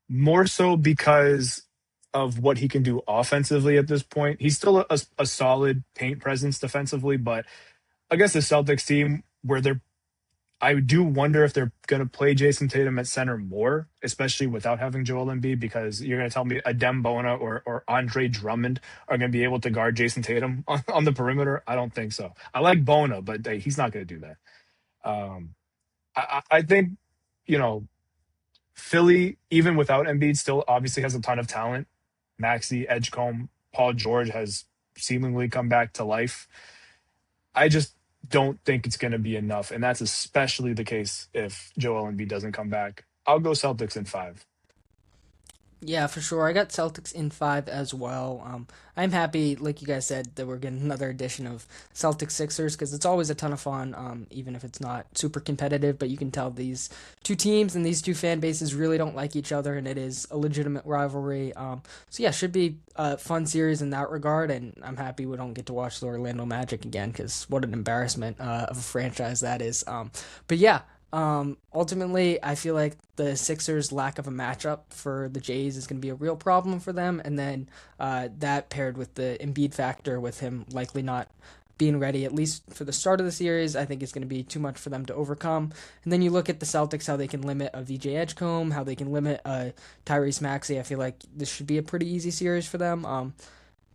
Speaker 2: More so because of what he can do offensively at this point. He's still a solid paint presence defensively, but against the Celtics team where I do wonder if they're going to play Jason Tatum at center more, especially without having Joel Embiid, because you're going to tell me Adem Bona or Andre Drummond are going to be able to guard Jason Tatum on the perimeter. I don't think so. I like Bona, but he's not going to do that. I think, you know, Philly, even without Embiid, still obviously has a ton of talent. Maxey, Edgecombe, Paul George has seemingly come back to life. I just don't think it's going to be enough, and that's especially the case if Joel Embiid doesn't come back. I'll go Celtics in 5.
Speaker 1: Yeah, for sure. I got Celtics in 5 as well. I'm happy, like you guys said, that we're getting another edition of Celtics Sixers because it's always a ton of fun, even if it's not super competitive. But you can tell these two teams and these two fan bases really don't like each other, and it is a legitimate rivalry. So yeah, should be a fun series in that regard. And I'm happy we don't get to watch the Orlando Magic again because what an embarrassment of a franchise that is. But yeah. Ultimately, I feel like the Sixers' lack of a matchup for the Jays is going to be a real problem for them, and then that paired with the Embiid factor, with him likely not being ready, at least for the start of the series, I think it's going to be too much for them to overcome. And then you look at the Celtics, how they can limit a VJ Edgecombe, how they can limit Tyrese Maxey. I feel like this should be a pretty easy series for them.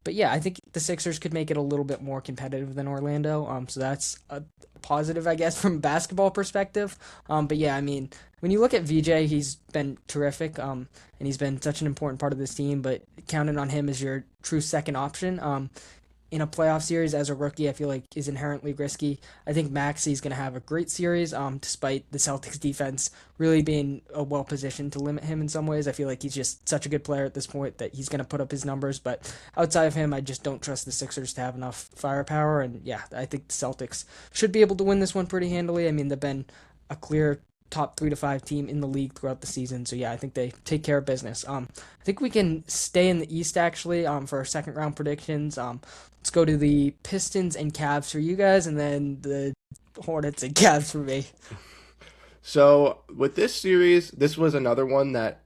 Speaker 1: But yeah, I think the Sixers could make it a little bit more competitive than Orlando. So that's a positive, I guess, from a basketball perspective. But yeah, I mean, when you look at VJ, he's been terrific, and he's been such an important part of this team. But counting on him as your true second option, in a playoff series as a rookie, I feel like is inherently risky. I think Maxey's going to have a great series, despite the Celtics defense really being well positioned to limit him in some ways. I feel like he's just such a good player at this point that he's going to put up his numbers. But outside of him, I just don't trust the Sixers to have enough firepower. And yeah, I think the Celtics should be able to win this one pretty handily. I mean, they've been a clear top 3 to 5 team in the league throughout the season. So yeah, I think they take care of business. I think we can stay in the East actually. For our second round predictions. Let's go to the Pistons and Cavs for you guys, and then the Hornets and Cavs for me.
Speaker 3: So with this series, this was another one that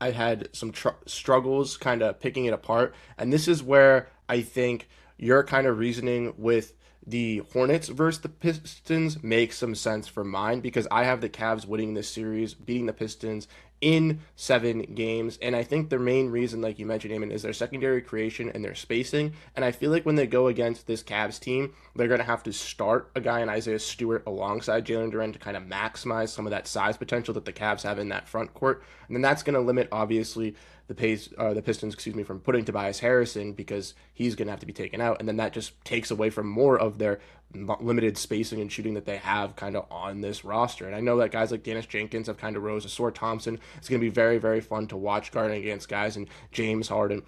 Speaker 3: I had some struggles kind of picking it apart, and this is where I think your kind of reasoning with the Hornets versus the Pistons makes some sense for mine because I have the Cavs winning this series, beating the Pistons in 7 games. And I think the main reason, like you mentioned, Eamon, is their secondary creation and their spacing. And I feel like when they go against this Cavs team, they're going to have to start a guy in Isaiah Stewart alongside Jalen Duren to kind of maximize some of that size potential that the Cavs have in that front court. And then that's going to limit, obviously, the Pistons, from putting Tobias Harrison because he's going to have to be taken out. And then that just takes away from more of their limited spacing and shooting that they have kind of on this roster. And I know that guys like Dennis Jenkins have kind of rose. Asor Thompson. It's going to be very, very fun to watch guarding against guys and James Harden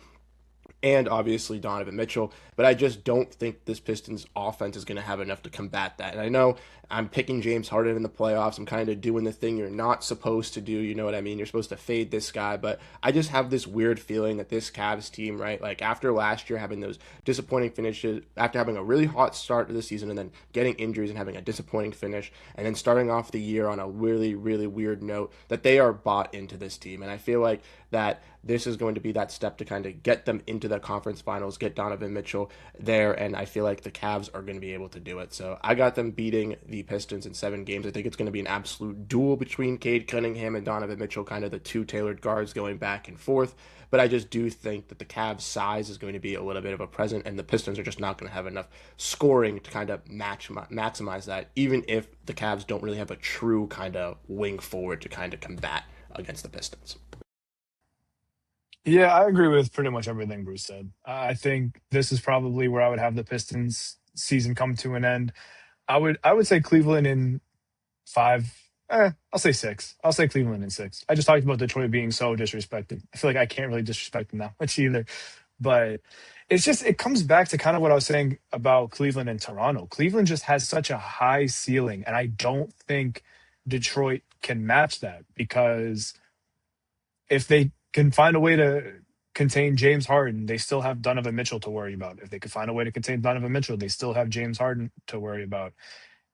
Speaker 3: and obviously Donovan Mitchell. But I just don't think this Pistons offense is going to have enough to combat that. And I know I'm picking James Harden in the playoffs. I'm kind of doing the thing you're not supposed to do. You know what I mean? You're supposed to fade this guy. But I just have this weird feeling that this Cavs team, right, like after last year having those disappointing finishes, after having a really hot start to the season and then getting injuries and having a disappointing finish, and then starting off the year on a really, really weird note, that they are bought into this team. And I feel like that this is going to be that step to kind of get them into the conference finals, get Donovan Mitchell there, and I feel like the Cavs are going to be able to do it. So I got them beating the the Pistons in 7 games. I think it's going to be an absolute duel between Cade Cunningham and Donovan Mitchell, kind of the two tailored guards going back and forth. But I just do think that the Cavs' size is going to be a little bit of a present, and the Pistons are just not going to have enough scoring to kind of maximize that, even if the Cavs don't really have a true kind of wing forward to kind of combat against the Pistons.
Speaker 2: Yeah, I agree with pretty much everything Bruce said. I think this is probably where I would have the Pistons season come to an end. I would say Cleveland in five. I'll say six. I'll say Cleveland in six. I just talked about Detroit being so disrespected. I feel like I can't really disrespect them that much either. But it comes back to kind of what I was saying about Cleveland and Toronto. Cleveland just has such a high ceiling, and I don't think Detroit can match that, because if they can find a way to contain James Harden, they still have Donovan Mitchell to worry about. If they could find a way to contain Donovan Mitchell, they still have James Harden to worry about.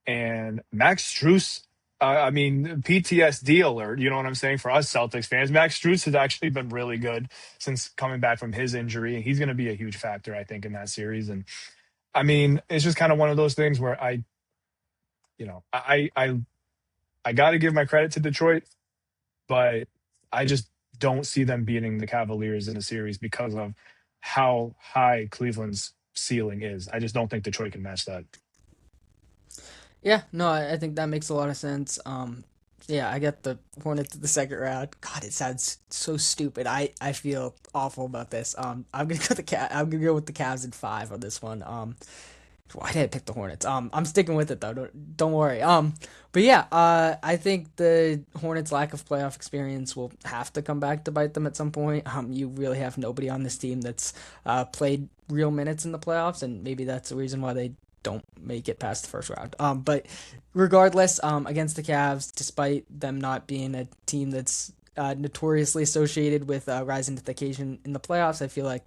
Speaker 2: And Max Strus, I mean, PTSD alert, you know what I'm saying, for us Celtics fans. Max Strus has actually been really good since coming back from his injury, and he's going to be a huge factor, I think, in that series. And I mean, it's just kind of one of those things where you know, I got to give my credit to Detroit, but I just don't see them beating the Cavaliers in a series because of how high Cleveland's ceiling is. I just don't think Detroit can match that.
Speaker 1: Yeah, no, I think that makes a lot of sense. Yeah, I got the Hornets to the second round. God, it sounds so stupid. I feel awful about this. I'm gonna go with the Cavs in five on this one. Why did I pick the Hornets? I'm sticking with it though. Don't worry. But yeah, I think the Hornets' lack of playoff experience will have to come back to bite them at some point. You really have nobody on this team that's played real minutes in the playoffs, and maybe that's the reason why they don't make it past the first round. But regardless, against the Cavs, despite them not being a team that's notoriously associated with rising to the occasion in the playoffs, I feel like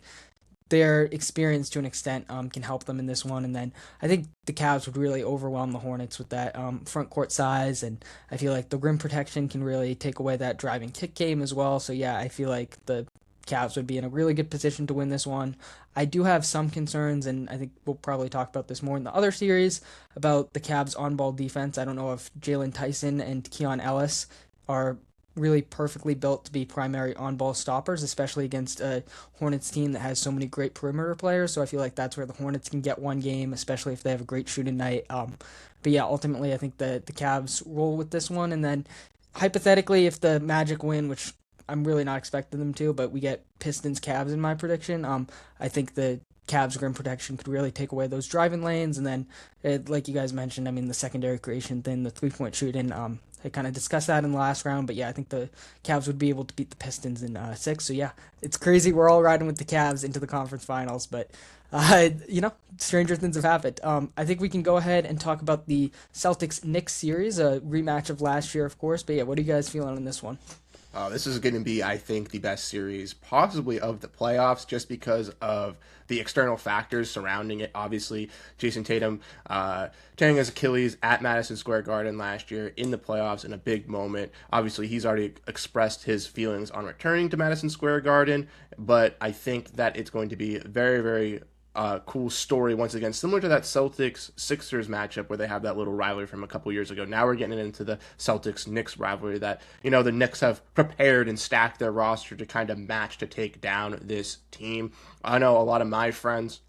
Speaker 1: their experience to an extent can help them in this one. And then I think the Cavs would really overwhelm the Hornets with that front court size. And I feel like the rim protection can really take away that driving kick game as well. So yeah, I feel like the Cavs would be in a really good position to win this one. I do have some concerns, and I think we'll probably talk about this more in the other series, about the Cavs on-ball defense. I don't know if Jalen Tyson and Keon Ellis are really perfectly built to be primary on-ball stoppers, especially against a Hornets team that has so many great perimeter players. So I feel like that's where the Hornets can get one game, especially if they have a great shooting night. But yeah, ultimately I think the Cavs roll with this one, and then hypothetically, if the Magic win, which I'm really not expecting them to, but we get Pistons Cavs in my prediction. I think the Cavs rim protection could really take away those driving lanes, and then like you guys mentioned, I mean the secondary creation thing, the 3-point shooting. I kind of discussed that in the last round, but yeah, I think the Cavs would be able to beat the Pistons in six. So yeah, it's crazy. We're all riding with the Cavs into the conference finals, but stranger things have happened. I think we can go ahead and talk about the Celtics Knicks series, a rematch of last year, of course. But yeah, what are you guys feeling on this one?
Speaker 3: This is going to be, I think, the best series possibly of the playoffs, just because of the external factors surrounding it. Obviously, Jason Tatum tearing his Achilles at Madison Square Garden last year in the playoffs in a big moment. Obviously, he's already expressed his feelings on returning to Madison Square Garden, but I think that it's going to be very, very cool story once again, similar to that Celtics Sixers matchup where they have that little rivalry from a couple years ago. Now we're getting into the Celtics Knicks rivalry that, the Knicks have prepared and stacked their roster to kind of match to take down this team. I know a lot of my friends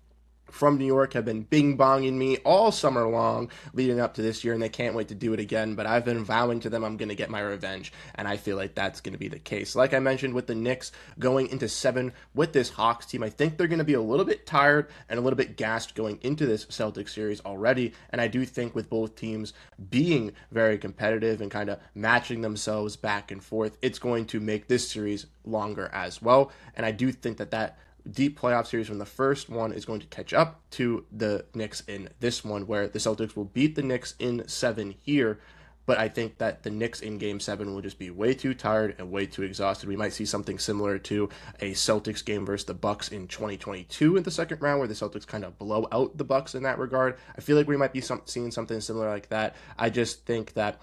Speaker 3: from New York have been bing-bonging me all summer long leading up to this year, and they can't wait to do it again, but I've been vowing to them I'm going to get my revenge, and I feel like that's going to be the case. Like I mentioned with the Knicks going into 7 with this Hawks team, I think they're going to be a little bit tired and a little bit gassed going into this Celtics series already, and I do think with both teams being very competitive and kind of matching themselves back and forth, it's going to make this series longer as well, and I do think that deep playoff series from the first one is going to catch up to the Knicks in this one, where the Celtics will beat the Knicks in 7 here, but I think that the Knicks in Game 7 will just be way too tired and way too exhausted. We might see something similar to a Celtics game versus the Bucks in 2022 in the second round, where the Celtics kind of blow out the Bucks in that regard. I feel like we might be seeing something similar like that. I just think that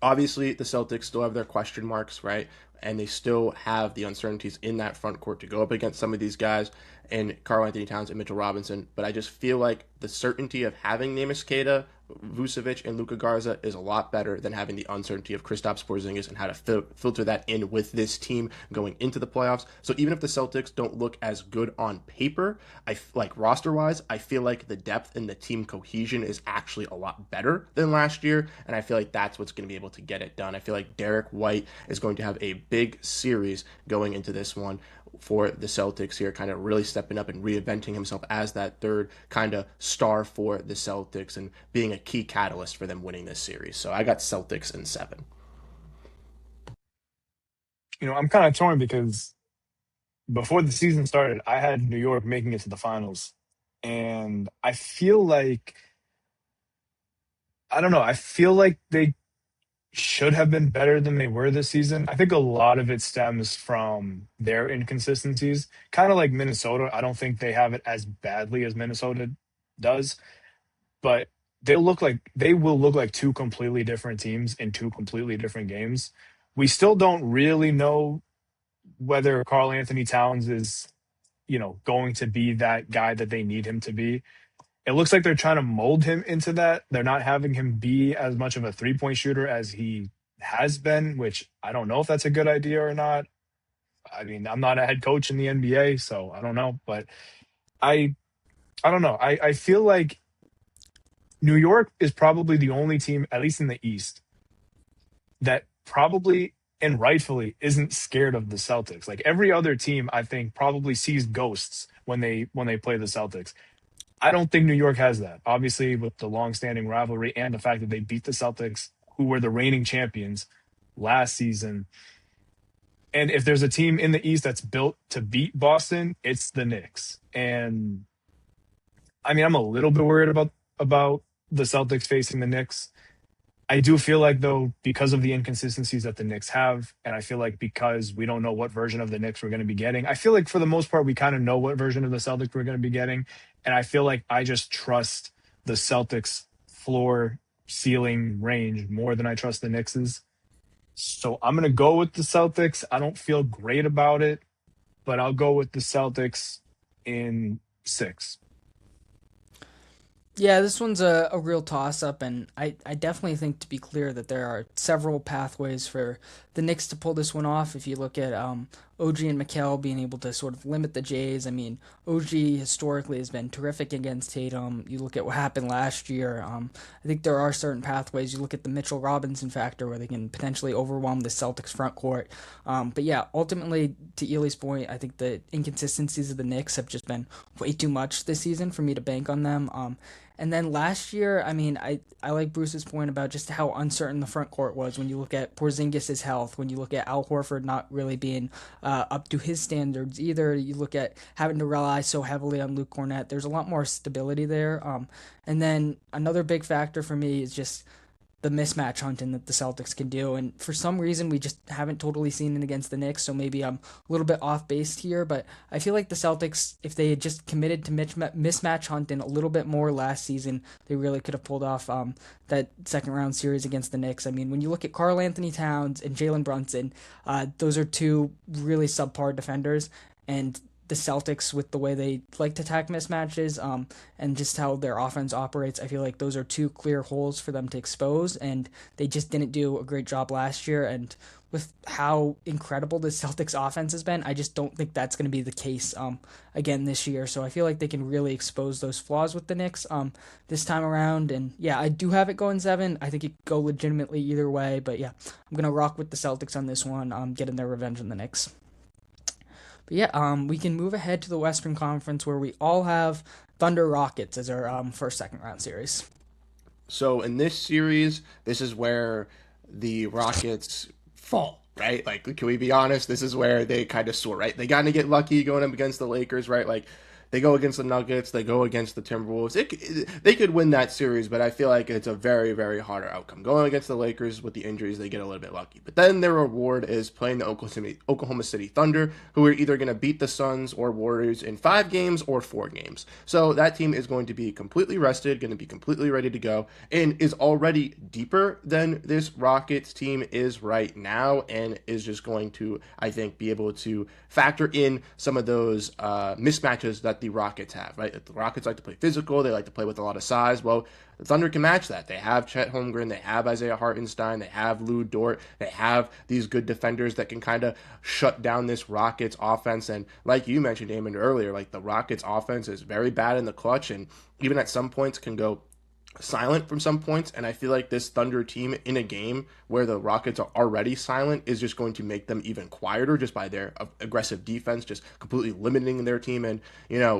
Speaker 3: obviously the Celtics still have their question marks, right? And they still have the uncertainties in that front court to go up against some of these guys and Karl Anthony Towns and Mitchell Robinson. But I just feel like the certainty of having Neemias Queta Vucevic and Luka Garza is a lot better than having the uncertainty of Kristaps Porzingis and how to filter that in with this team going into the playoffs. So even if the Celtics don't look as good on paper, I like roster wise, I feel like the depth and the team cohesion is actually a lot better than last year, and I feel like that's what's going to be able to get it done. I feel like Derek White is going to have a big series going into this one for the Celtics here, kind of really stepping up and reinventing himself as that third kind of star for the Celtics and being a key catalyst for them winning this series. So I got Celtics in 7.
Speaker 2: I'm kind of torn because before the season started, I had New York making it to the finals. And I feel like, I don't know, I feel like they should have been better than they were this season. I think a lot of it stems from their inconsistencies. Kind of like Minnesota. I don't think they have it as badly as Minnesota does, but they will look like two completely different teams in two completely different games. We still don't really know whether Karl Anthony Towns is, going to be that guy that they need him to be. It looks like they're trying to mold him into that. They're not having him be as much of a three-point shooter as he has been, which I don't know if that's a good idea or not. I mean, I'm not a head coach in the NBA, so I don't know. But I I don't know. I feel like New York is probably the only team, at least in the East, that probably and rightfully isn't scared of the Celtics. Like every other team, I think probably sees ghosts when they play the Celtics. I don't think New York has that. Obviously, with the long-standing rivalry and the fact that they beat the Celtics, who were the reigning champions last season. And if there's a team in the East that's built to beat Boston, it's the Knicks. And I mean, I'm a little bit worried about the Celtics facing the Knicks. I do feel like, though, because of the inconsistencies that the Knicks have, and I feel like because we don't know what version of the Knicks we're going to be getting, I feel like for the most part, we kind of know what version of the Celtics we're going to be getting. And I feel like I just trust the Celtics floor ceiling range more than I trust the Knicks's. So I'm going to go with the Celtics. I don't feel great about it, but I'll go with the Celtics in 6.
Speaker 1: Yeah, this one's a real toss up, and I definitely think, to be clear, that there are several pathways for the Knicks to pull this one off. If you look at OG and Mikal being able to sort of limit the Jays, I mean, OG historically has been terrific against Tatum. You look at what happened last year. I think there are certain pathways. You look at the Mitchell Robinson factor where they can potentially overwhelm the Celtics front court. But yeah, ultimately, to Elie's point, I think the inconsistencies of the Knicks have just been way too much this season for me to bank on them. And then last year, I mean, I like Bruce's point about just how uncertain the front court was when you look at Porzingis' health, when you look at Al Horford not really being up to his standards either. You look at having to rely so heavily on Luke Cornett. There's a lot more stability there. And then another big factor for me is just the mismatch hunting that the Celtics can do. And for some reason, we just haven't totally seen it against the Knicks. So maybe I'm a little bit off base here, but I feel like the Celtics, if they had just committed to mismatch hunting a little bit more last season, they really could have pulled off that second round series against the Knicks. I mean, when you look at Karl Anthony Towns and Jalen Brunson, those are two really subpar defenders. And the Celtics, with the way they like to attack mismatches and just how their offense operates, I feel like those are two clear holes for them to expose, and they just didn't do a great job last year. And with how incredible the Celtics offense has been, I just don't think that's going to be the case again this year. So I feel like they can really expose those flaws with the Knicks this time around. And yeah, I do have it going 7. I think it could go legitimately either way, but yeah, I'm going to rock with the Celtics on this one, getting their revenge on the Knicks. But yeah, we can move ahead to the Western Conference where we all have Thunder Rockets as our first second round series.
Speaker 3: So in this series, this is where the Rockets fall, right? Like, can we be honest? This is where they kind of soar, right? They got to get lucky going up against the Lakers, right? Like, they go against the Nuggets, they go against the Timberwolves. They could win that series, but I feel like it's a very, very harder outcome. Going against the Lakers with the injuries, they get a little bit lucky. But then their reward is playing the Oklahoma City Thunder, who are either going to beat the Suns or Warriors in 5 games or 4 games. So that team is going to be completely rested, going to be completely ready to go, and is already deeper than this Rockets team is right now, and is just going to, I think, be able to factor in some of those mismatches that the Rockets have, right? The Rockets like to play physical. They like to play with a lot of size. Well, the Thunder can match that. They have Chet Holmgren. They have Isaiah Hartenstein. They have Lou Dort. They have these good defenders that can kind of shut down this Rockets offense. And like you mentioned, Eamon, earlier, like the Rockets offense is very bad in the clutch, and even at some points can go silent from some points. And I feel like this Thunder team in a game where the Rockets are already silent is just going to make them even quieter just by their aggressive defense, just completely limiting their team. And,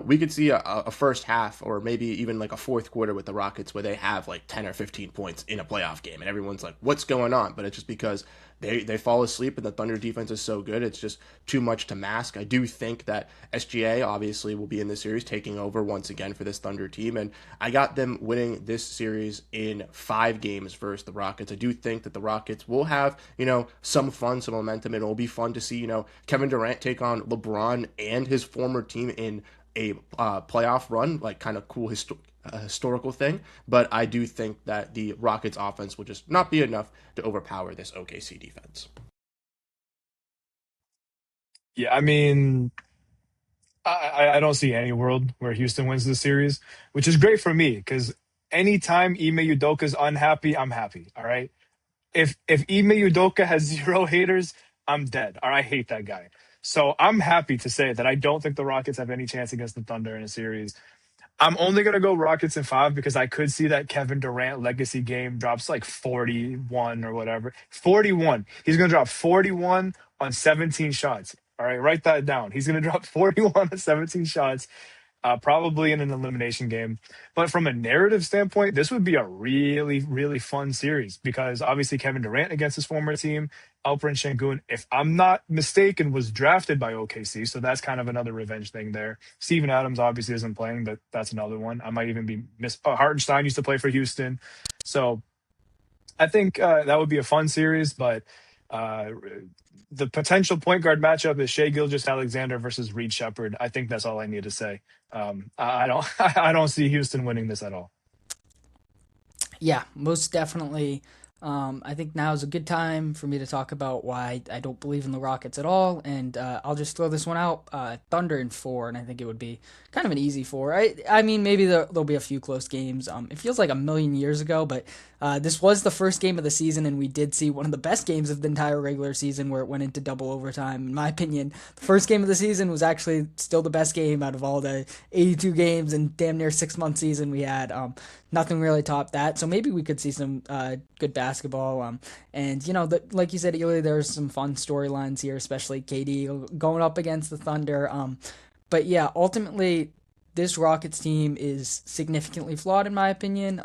Speaker 3: we could see a first half or maybe even like a fourth quarter with the Rockets where they have like 10 or 15 points in a playoff game. And everyone's like, what's going on? But it's just because they fall asleep and the Thunder defense is so good. It's just too much to mask. I do think that SGA obviously will be in the series taking over once again for this Thunder team. And I got them winning this series in 5 games versus the Rockets. I do think that the Rockets will have, some fun, some momentum. And it'll be fun to see, Kevin Durant take on LeBron and his former team in a playoff run, like kind of cool historical thing. But I do think that the Rockets offense will just not be enough to overpower this OKC defense.
Speaker 2: Yeah, I mean, I don't see any world where Houston wins this series, which is great for me because anytime Ime Udoka is unhappy, I'm happy. All right. If Ime Udoka has 0 haters, I'm dead. Or I hate that guy. So I'm happy to say that I don't think the Rockets have any chance against the Thunder in a series. I'm only gonna go Rockets in 5 because I could see that Kevin Durant legacy game drops like 41 or whatever. 41. He's gonna drop 41 on 17 shots. All right, write that down. He's gonna drop 41 on 17 shots, probably in an elimination game. But from a narrative standpoint, this would be a really, really fun series because obviously Kevin Durant against his former team, Alperen Şengün, if I'm not mistaken, was drafted by OKC. So that's kind of another revenge thing there. Steven Adams obviously isn't playing, but that's another one. I might even be Hartenstein used to play for Houston. So I think that would be a fun series, but uh, the potential point guard matchup is Shea Gilgeous-Alexander versus Reed Shepherd. I think that's all I need to say. I don't I don't see Houston winning this at all.
Speaker 1: Yeah, most definitely. I think now is a good time for me to talk about why I don't believe in the Rockets at all, and I'll just throw this one out. Thunder in 4, and I think it would be kind of an easy 4. I mean, maybe there'll be a few close games. It feels like a million years ago, but this was the first game of the season, and we did see one of the best games of the entire regular season where it went into double overtime. In my opinion, the first game of the season was actually still the best game out of all the 82 games and damn near 6 month season we had. Nothing really topped that. So maybe we could see some good basketball. And like you said, Elie, there's some fun storylines here, especially KD going up against the Thunder. But yeah, ultimately, this Rockets team is significantly flawed in my opinion.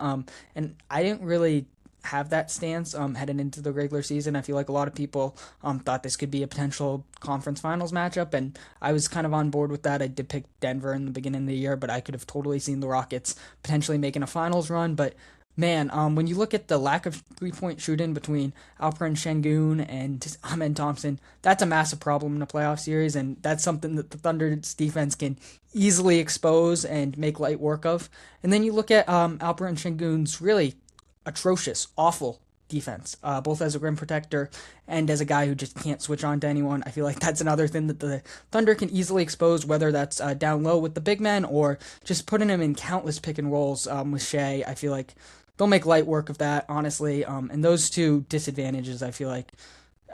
Speaker 1: And I didn't really have that stance heading into the regular season. I feel like a lot of people thought this could be a potential conference finals matchup, and I was kind of on board with that. I did pick Denver in the beginning of the year, but I could have totally seen the Rockets potentially making a finals run. But man, when you look at the lack of 3 point shooting between Alperen Şengün and Ahmed Thompson, that's a massive problem in a playoff series, and that's something that the Thunder's defense can easily expose and make light work of. And then you look at Alperen Şengün's really atrocious, awful defense, both as a rim protector and as a guy who just can't switch on to anyone. I feel like that's another thing that the Thunder can easily expose, whether that's down low with the big men or just putting him in countless pick and rolls with Shea. I feel like they'll make light work of that, honestly. And those two disadvantages, I feel like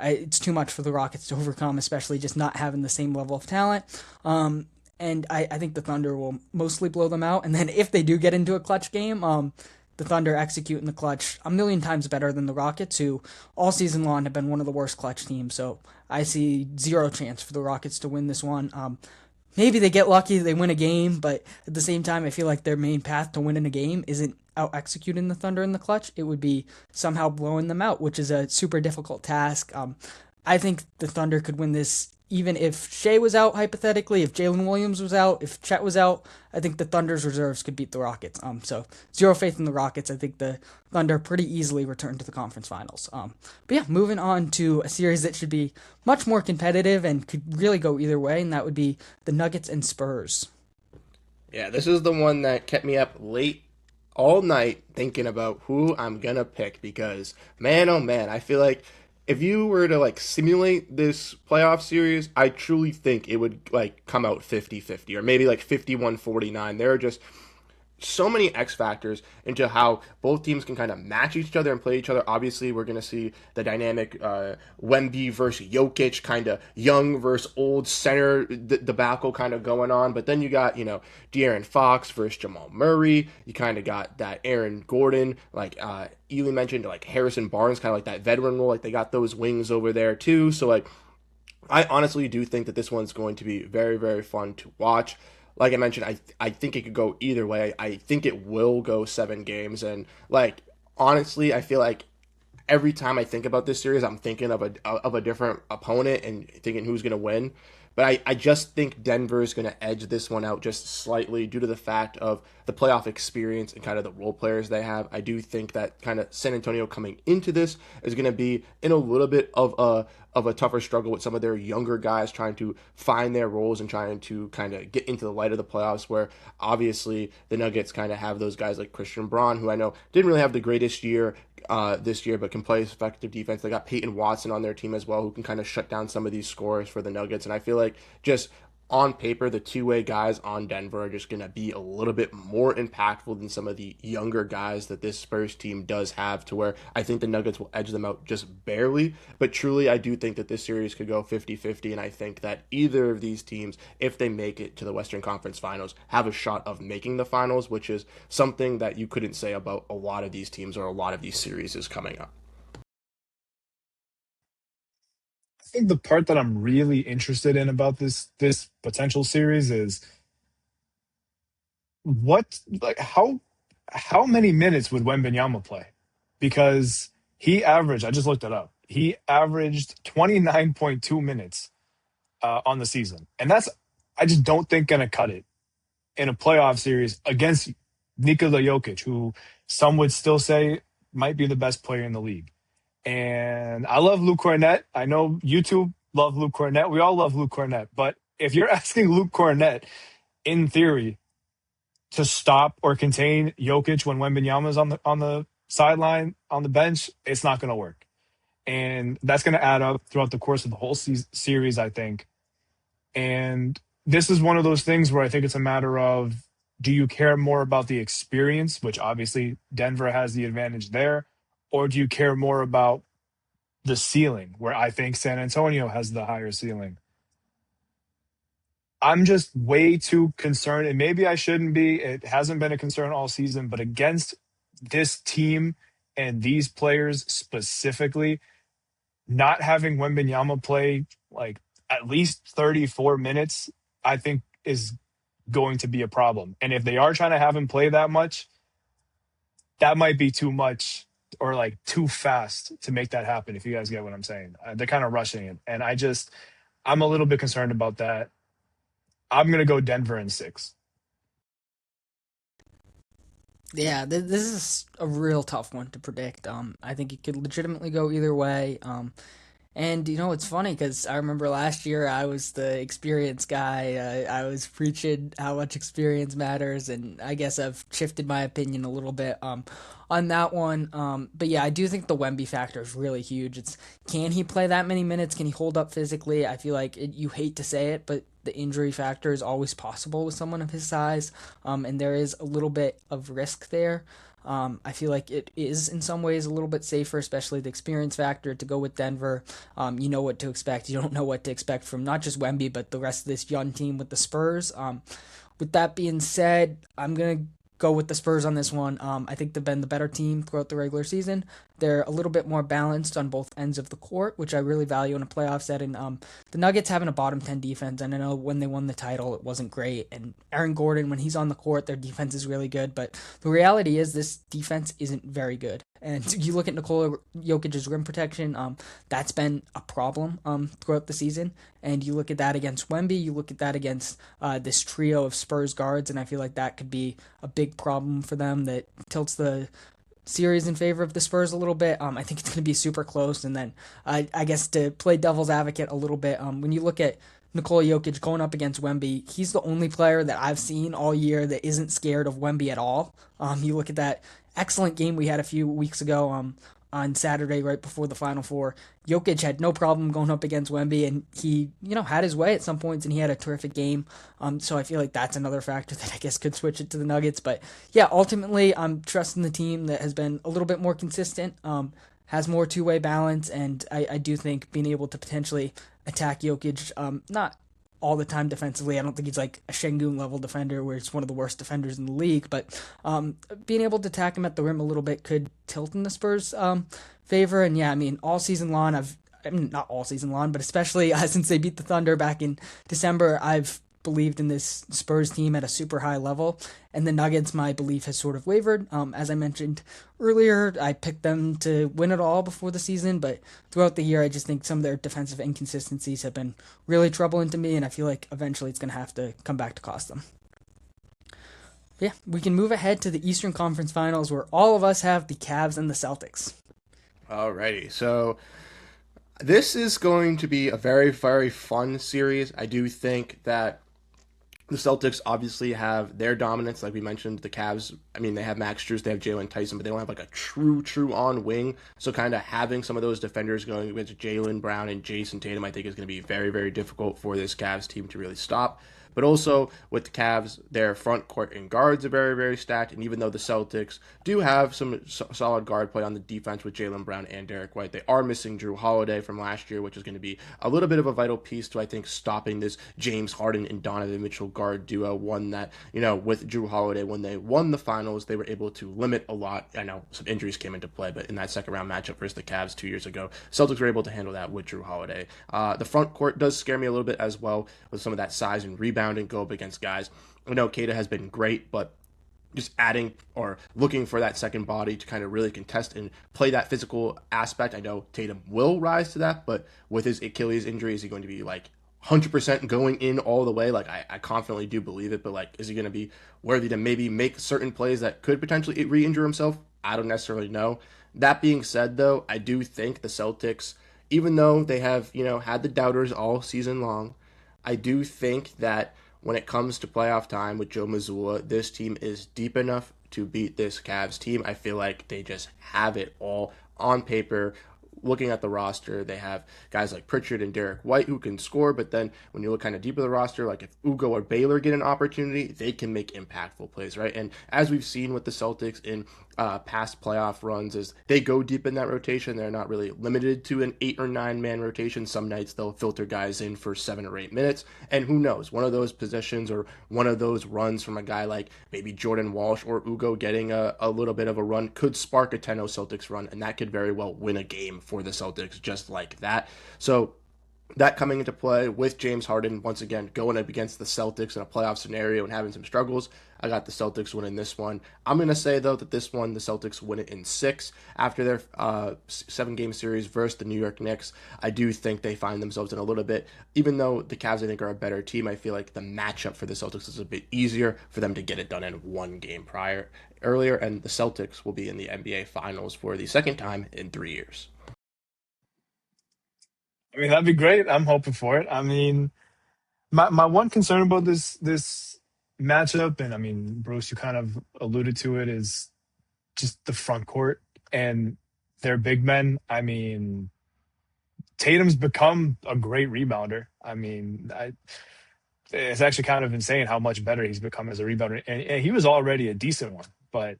Speaker 1: it's too much for the Rockets to overcome, especially just not having the same level of talent. And I think the Thunder will mostly blow them out. And then if they do get into a clutch game, the Thunder execute in the clutch a million times better than the Rockets, who all season long have been one of the worst clutch teams. So I see zero chance for the Rockets to win this one. Maybe they get lucky, they win a game, but at the same time, I feel like their main path to winning a game isn't out executing the Thunder in the clutch. It would be somehow blowing them out, which is a super difficult task. I think the Thunder could win this even if Shea was out, hypothetically, if Jalen Williams was out, if Chet was out. I think the Thunder's reserves could beat the Rockets. So zero faith in the Rockets. I think the Thunder pretty easily return to the conference finals. But yeah, moving on to a series that should be much more competitive and could really go either way, and that would be the Nuggets and Spurs.
Speaker 3: Yeah, this is the one that kept me up late all night thinking about who I'm gonna pick because man, oh man, I feel like if you were to like simulate this playoff series, I truly think it would like come out 50-50 or maybe like 51-49. There are just so many X factors into how both teams can kind of match each other and play each other. Obviously, we're going to see the dynamic Wemby versus Jokic, kind of young versus old center debacle kind of going on. But then you got, De'Aaron Fox versus Jamal Murray. You kind of got that Aaron Gordon, like Elie mentioned, like Harrison Barnes, kind of like that veteran role. Like they got those wings over there too. So like I honestly do think that this one's going to be very, very fun to watch. Like I mentioned, I think it could go either way. I think it will go 7 games, and like honestly, I feel like every time I think about this series, I'm thinking of a different opponent and thinking who's going to win. But I just think Denver is going to edge this one out just slightly due to the fact of the playoff experience and kind of the role players they have. I do think that kind of San Antonio coming into this is going to be in a little bit of a tougher struggle with some of their younger guys trying to find their roles and trying to kind of get into the light of the playoffs, where obviously the Nuggets kind of have those guys like Christian Braun, who I know didn't really have the greatest year this year, but can play effective defense. They got Peyton Watson on their team as well, who can kind of shut down some of these scores for the Nuggets. And I feel like just on paper, the two-way guys on Denver are just going to be a little bit more impactful than some of the younger guys that this Spurs team does have, to where I think the Nuggets will edge them out just barely. But truly, I do think that this series could go 50-50, and I think that either of these teams, if they make it to the Western Conference Finals, have a shot of making the finals, which is something that you couldn't say about a lot of these teams or a lot of these series is coming up.
Speaker 2: I think the part that I'm really interested in about this potential series is what like how many minutes would Wembanyama play? Because he averaged, I just looked it up. He averaged 29.2 minutes on the season. And that's I just don't think going to cut it in a playoff series against Nikola Jokic, who some would still say might be the best player in the league. And I love Luke Cornett. I know you two love Luke Cornett. We all love Luke Cornett. But if you're asking Luke Cornett, in theory, to stop or contain Jokic when Wembanyama's on the sideline on the bench, it's not going to work, and that's going to add up throughout the course of the whole series, I think. And this is one of those things where I think it's a matter of, do you care more about the experience, which obviously Denver has the advantage there, or do you care more about the ceiling, where I think San Antonio has the higher ceiling? I'm just way too concerned, and maybe I shouldn't be. It hasn't been a concern all season, but against this team and these players specifically, not having Wembenyama play like at least 34 minutes, I think is going to be a problem. And if they are trying to have him play that much, that might be too much or like too fast to make that happen, if you guys get what I'm saying. They're kind of rushing it. And I'm a little bit concerned about that. I'm going to go Denver in 6.
Speaker 1: Yeah, this is a real tough one to predict. I think it could legitimately go either way. And it's funny because I remember last year I was the experience guy. I was preaching how much experience matters, and I guess I've shifted my opinion a little bit on that one. But yeah, I do think the Wemby factor is really huge. It's, can he play that many minutes? Can he hold up physically? I feel like you hate to say it, but the injury factor is always possible with someone of his size, and there is a little bit of risk there. I feel like it is in some ways a little bit safer, especially the experience factor, to go with Denver. You know what to expect. You don't know what to expect from not just Wemby, but the rest of this young team with the Spurs. With that being said, I'm going to go with the Spurs on this one. I think they've been the better team throughout the regular season. They're a little bit more balanced on both ends of the court, which I really value in a playoff setting. The Nuggets having a bottom 10 defense, and I know when they won the title, it wasn't great. And Aaron Gordon, when he's on the court, their defense is really good. But the reality is this defense isn't very good. And you look at Nikola Jokic's rim protection, that's been a problem throughout the season. And you look at that against Wemby, you look at that against this trio of Spurs guards, and I feel like that could be a big problem for them that tilts the series in favor of the Spurs a little bit. I think it's going to be super close. And then I guess to play devil's advocate a little bit, when you look at Nikola Jokic going up against Wemby, he's the only player that I've seen all year that isn't scared of Wemby at all. You look at that excellent game we had a few weeks ago on Saturday right before the Final Four. Jokic had no problem going up against Wemby, and he, had his way at some points, and he had a terrific game. So I feel like that's another factor that I guess could switch it to the Nuggets. But yeah, ultimately, I'm trusting the team that has been a little bit more consistent, has more two-way balance, and I do think being able to potentially attack Jokic, not all the time defensively. I don't think he's like a Şengün level defender where he's one of the worst defenders in the league, but being able to attack him at the rim a little bit could tilt in the Spurs' favor. And yeah, I mean, all season long, I mean, not all season long, but especially since they beat the Thunder back in December, I've believed in this Spurs team at a super high level. And the Nuggets, my belief has sort of wavered. As I mentioned earlier, I picked them to win it all before the season, but throughout the year, I just think some of their defensive inconsistencies have been really troubling to me, and I feel like eventually it's going to have to come back to cost them. Yeah, we can move ahead to the Eastern Conference Finals where all of us have the Cavs and the Celtics.
Speaker 3: Alrighty, so this is going to be a very, very fun series. I do think that the Celtics obviously have their dominance, like we mentioned. The Cavs, I mean, they have Max Strus, they have Jalen Tyson, but they don't have like a true on wing. So kind of having some of those defenders going against Jaylen Brown and Jason Tatum, I think is going to be very, very difficult for this Cavs team to really stop. But also with the Cavs, their front court and guards are very, very stacked. And even though the Celtics do have some solid guard play on the defense with Jaylen Brown and Derek White, they are missing Drew Holiday from last year, which is going to be a little bit of a vital piece to, I think, stopping this James Harden and Donovan Mitchell guard duo. One that, with Drew Holiday, when they won the finals, they were able to limit a lot. I know some injuries came into play, but in that second round matchup versus the Cavs 2 years ago, Celtics were able to handle that with Drew Holiday. The front court does scare me a little bit as well with some of that size and rebound and go up against guys. I know Kata has been great, but just adding or looking for that second body to kind of really contest and play that physical aspect. I know Tatum will rise to that, but with his Achilles injury, is he going to be like 100% going in all the way? Like, I confidently do believe it, but like, is he going to be worthy to maybe make certain plays that could potentially re-injure himself? I don't necessarily know. That being said, though, I do think the Celtics, even though they have, had the doubters all season long, I do think that when it comes to playoff time with Joe Mazzulla, this team is deep enough to beat this Cavs team. I feel like they just have it all on paper. Looking at the roster, they have guys like Pritchard and Derek White who can score, but then when you look kind of deeper the roster, like if Ugo or Baylor get an opportunity, they can make impactful plays, right? And as we've seen with the Celtics in past playoff runs, is they go deep in that rotation. They're not really limited to an 8 or 9 man rotation. Some nights they'll filter guys in for 7 or 8 minutes, and who knows, one of those possessions or one of those runs from a guy like maybe Jordan Walsh or Ugo getting a little bit of a run could spark a 10-0 Celtics run, and that could very well win a game for the Celtics just like that. So that coming into play with James Harden once again going up against the Celtics in a playoff scenario and having some struggles, I got the Celtics winning this one. I'm going to say, though, that this one, the Celtics win it in 6 after their 7-game series versus the New York Knicks. I do think they find themselves in a little bit, even though the Cavs, I think, are a better team, I feel like the matchup for the Celtics is a bit easier for them to get it done in one game earlier, and the Celtics will be in the NBA Finals for the second time in 3 years.
Speaker 2: I mean, that'd be great. I'm hoping for it. I mean, my one concern about this matchup, and I mean, Bruce, you kind of alluded to it, is just the front court and their big men. I mean, Tatum's become a great rebounder. I mean, it's actually kind of insane how much better he's become as a rebounder, and he was already a decent one. But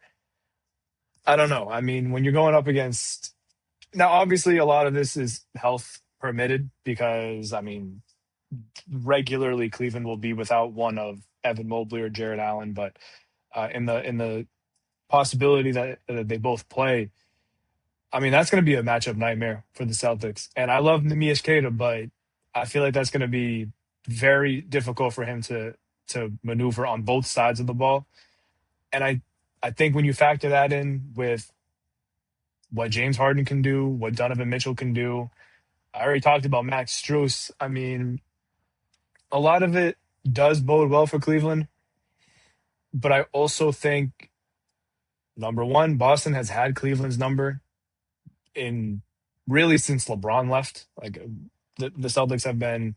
Speaker 2: I don't know. I mean, when you're going up against now, obviously, a lot of this is health permitted because, I mean, regularly Cleveland will be without one of Evan Mobley or Jared Allen, but in the possibility that they both play, I mean, that's going to be a matchup nightmare for the Celtics. And I love Neemias Queta, but I feel like that's going to be very difficult for him to maneuver on both sides of the ball. And I think when you factor that in with what James Harden can do, what Donovan Mitchell can do, I already talked about Max Strus. I mean, a lot of it does bode well for Cleveland, but I also think, number one, Boston has had Cleveland's number in really since LeBron left. Like the Celtics have been,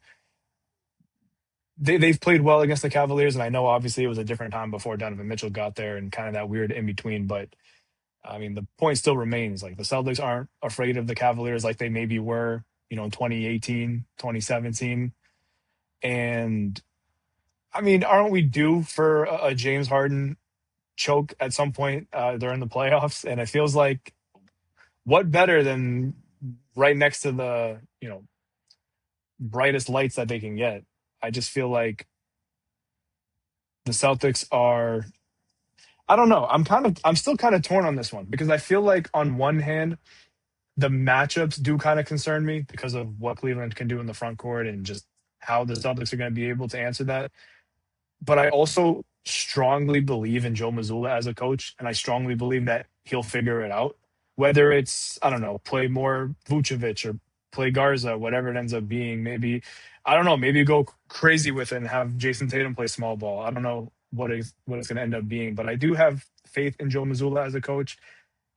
Speaker 2: they've played well against the Cavaliers, and I know obviously it was a different time before Donovan Mitchell got there and kind of that weird in between, but I mean, the point still remains. Like the Celtics aren't afraid of the Cavaliers like they maybe were, in 2018, 2017. And I mean, aren't we due for a James Harden choke at some point during the playoffs? And it feels like what better than right next to the, brightest lights that they can get. I just feel like the Celtics are, I don't know. I'm still kind of torn on this one because I feel like on one hand, the matchups do kind of concern me because of what Cleveland can do in the front court and just how the Celtics are going to be able to answer that. But I also strongly believe in Joe Mazzulla as a coach, and I strongly believe that he'll figure it out. Whether it's, I don't know, play more Vucevic or play Garza, whatever it ends up being. Maybe, I don't know, maybe go crazy with it and have Jason Tatum play small ball. I don't know what it's going to end up being, but I do have faith in Joe Mazzulla as a coach,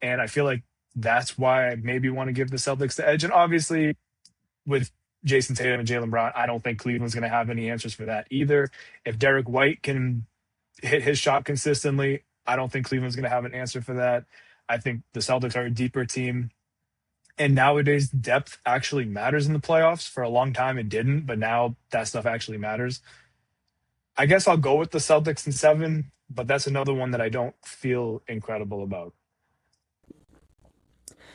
Speaker 2: and I feel like that's why I maybe want to give the Celtics the edge. And obviously, with Jason Tatum and Jaylen Brown, I don't think Cleveland's going to have any answers for that either. If Derek White can hit his shot consistently, I don't think Cleveland's going to have an answer for that. I think the Celtics are a deeper team. And nowadays, depth actually matters in the playoffs. For a long time, it didn't, but now that stuff actually matters. I guess I'll go with the Celtics in 7, but that's another one that I don't feel incredible about.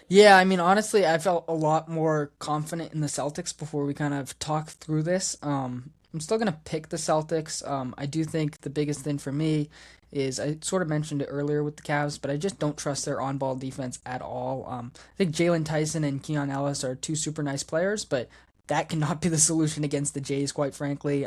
Speaker 1: Yeah, I mean, honestly, I felt a lot more confident in the Celtics before we kind of talked through this. I'm still gonna pick the Celtics. I do think the biggest thing for me is I sort of mentioned it earlier with the Cavs, but I just don't trust their on-ball defense at all. I think Jalen Tyson and Keon Ellis are two super nice players, but that cannot be the solution against the Jays, quite frankly.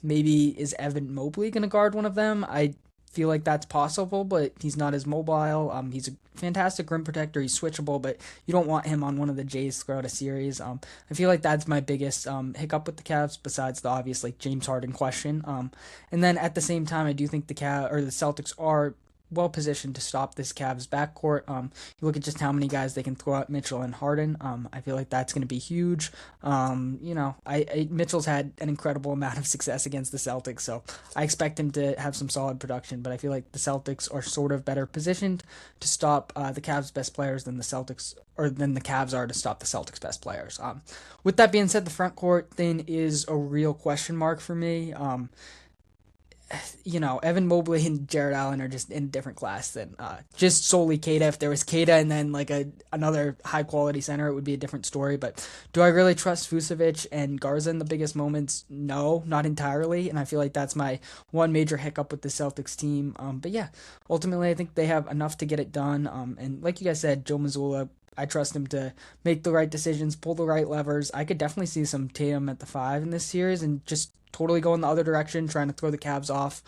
Speaker 1: Maybe is Evan Mobley gonna guard one of them? I feel like that's possible, but he's not as mobile. He's a fantastic rim protector. He's switchable, but you don't want him on one of the Jays throughout a series. I feel like that's my biggest hiccup with the Cavs, besides the obvious like James Harden question. And then at the same time, I do think the Celtics are well positioned to stop this Cavs backcourt. You look at just how many guys they can throw at Mitchell and Harden. I feel like that's going to be huge. Mitchell's had an incredible amount of success against the Celtics, so I expect him to have some solid production. But I feel like the Celtics are sort of better positioned to stop the Cavs' best players than the Cavs are to stop the Celtics' best players. With that being said, the front court thing is a real question mark for me. Evan Mobley and Jared Allen are just in a different class than just solely Kata. If there was Kata and then like another high quality center, it would be a different story. But do I really trust Vucevic and Garza in the biggest moments? No, not entirely. And I feel like that's my one major hiccup with the Celtics team. But yeah, ultimately I think they have enough to get it done. And like you guys said, Joe Mazzulla, I trust him to make the right decisions, pull the right levers. I could definitely see some Tatum at the 5 in this series and just totally go in the other direction, trying to throw the Cavs off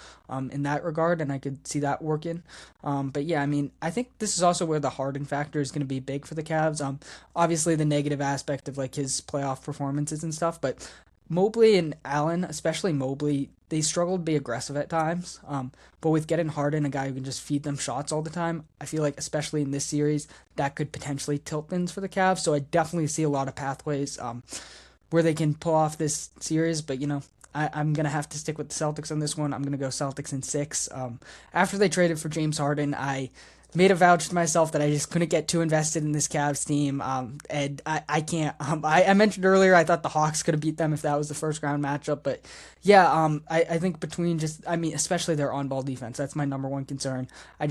Speaker 1: in that regard, and I could see that working. But yeah, I mean, I think this is also where the Harden factor is going to be big for the Cavs. Obviously the negative aspect of like his playoff performances and stuff, but Mobley and Allen, especially Mobley, they struggle to be aggressive at times. But with getting Harden, a guy who can just feed them shots all the time, I feel like especially in this series, that could potentially tilt things for the Cavs. So I definitely see a lot of pathways where they can pull off this series. But I'm going to have to stick with the Celtics on this one. I'm going to go Celtics in 6. After they traded for James Harden, I made a vow to myself that I just couldn't get too invested in this Cavs team. And I can't. I mentioned earlier I thought the Hawks could have beat them if that was the first round matchup. But yeah, I think especially their on ball defense, that's my number one concern. I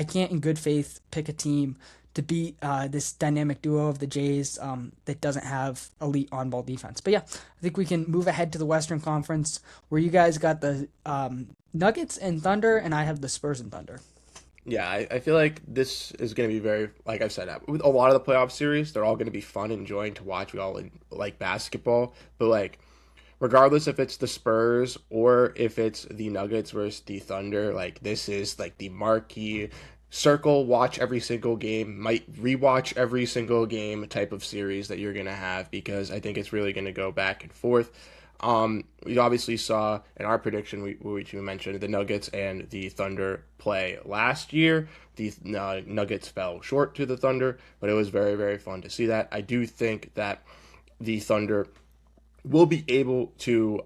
Speaker 1: can't in good faith pick a team to beat this dynamic duo of the Jays that doesn't have elite on-ball defense. But yeah, I think we can move ahead to the Western Conference where you guys got the Nuggets and Thunder, and I have the Spurs and Thunder.
Speaker 3: Yeah, I feel like this is going to be very, like I've said, with a lot of the playoff series, they're all going to be fun and enjoying to watch. We all like basketball, but like, regardless if it's the Spurs or if it's the Nuggets versus the Thunder, like this is like the marquee circle, watch every single game, might rewatch every single game type of series that you're going to have because I think it's really going to go back and forth. We obviously saw in our prediction, which we mentioned, the Nuggets and the Thunder play last year. The Nuggets fell short to the Thunder, but it was very, very fun to see that. I do think that the Thunder will be able to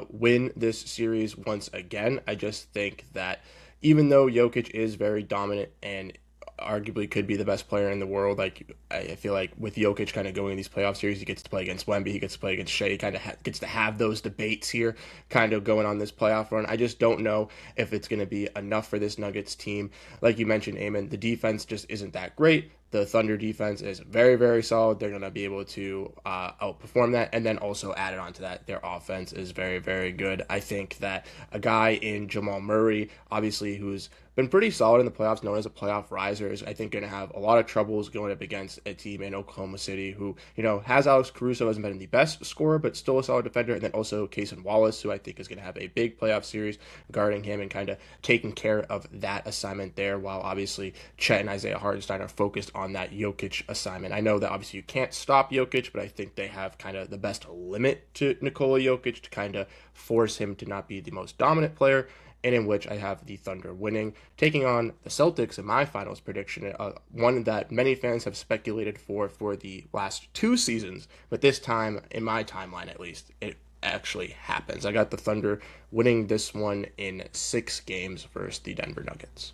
Speaker 3: win this series once again. I just think that even though Jokic is very dominant and arguably could be the best player in the world. Like I feel like with Jokic kind of going in these playoff series, he gets to play against Wemby, he gets to play against Shea, he kind of gets to have those debates here, kind of going on this playoff run. I just don't know if it's going to be enough for this Nuggets team. Like you mentioned, Eamon, the defense just isn't that great. The Thunder defense is very, very solid. They're going to be able to outperform that. And then also added on to that, their offense is very, very good. I think that a guy in Jamal Murray, obviously, who's been pretty solid in the playoffs, known as a playoff riser, is I think going to have a lot of troubles going up against a team in Oklahoma City who, has Alex Caruso, hasn't been the best scorer, but still a solid defender. And then also Cason Wallace, who I think is going to have a big playoff series guarding him and kind of taking care of that assignment there, while obviously Chet and Isaiah Hartenstein are focused on that Jokic assignment. I know that obviously you can't stop Jokic, but I think they have kind of the best limit to Nikola Jokic to kind of force him to not be the most dominant player, and in which I have the Thunder winning, taking on the Celtics in my finals prediction, one that many fans have speculated for the last 2 seasons, but this time, in my timeline at least, it actually happens. I got the Thunder winning this one in 6 games versus the Denver Nuggets.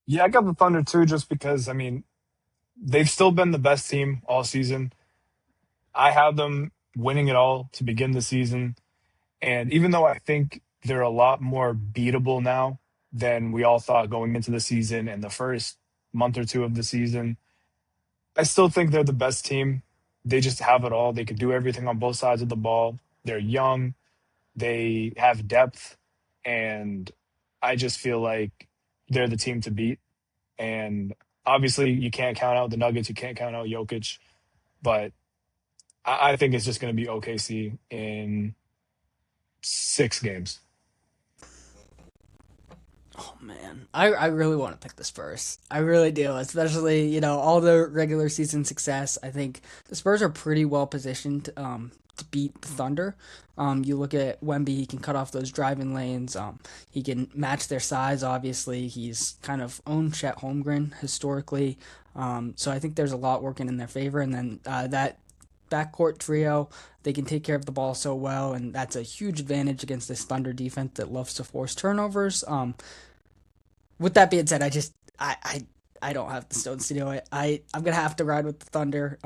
Speaker 2: Yeah, I got the Thunder too, just because, I mean, they've still been the best team all season. I have them winning it all to begin the season. And even though I think they're a lot more beatable now than we all thought going into the season and the first month or two of the season, I still think they're the best team. They just have it all. They could do everything on both sides of the ball. They're young, they have depth, and I just feel like they're the team to beat. And obviously, you can't count out the Nuggets, you can't count out Jokic, but I think it's just going to be OKC in 6 games.
Speaker 1: Oh man, I really want to pick the Spurs. I really do, especially all the regular season success. I think the Spurs are pretty well positioned to beat the Thunder. You look at Wemby; he can cut off those driving lanes. He can match their size. Obviously, he's kind of owned Chet Holmgren historically. So I think there's a lot working in their favor, and then that backcourt trio. They can take care of the ball so well, and that's a huge advantage against this Thunder defense that loves to force turnovers. With that being said, I don't have the stones to do it. I'm gonna have to ride with the Thunder.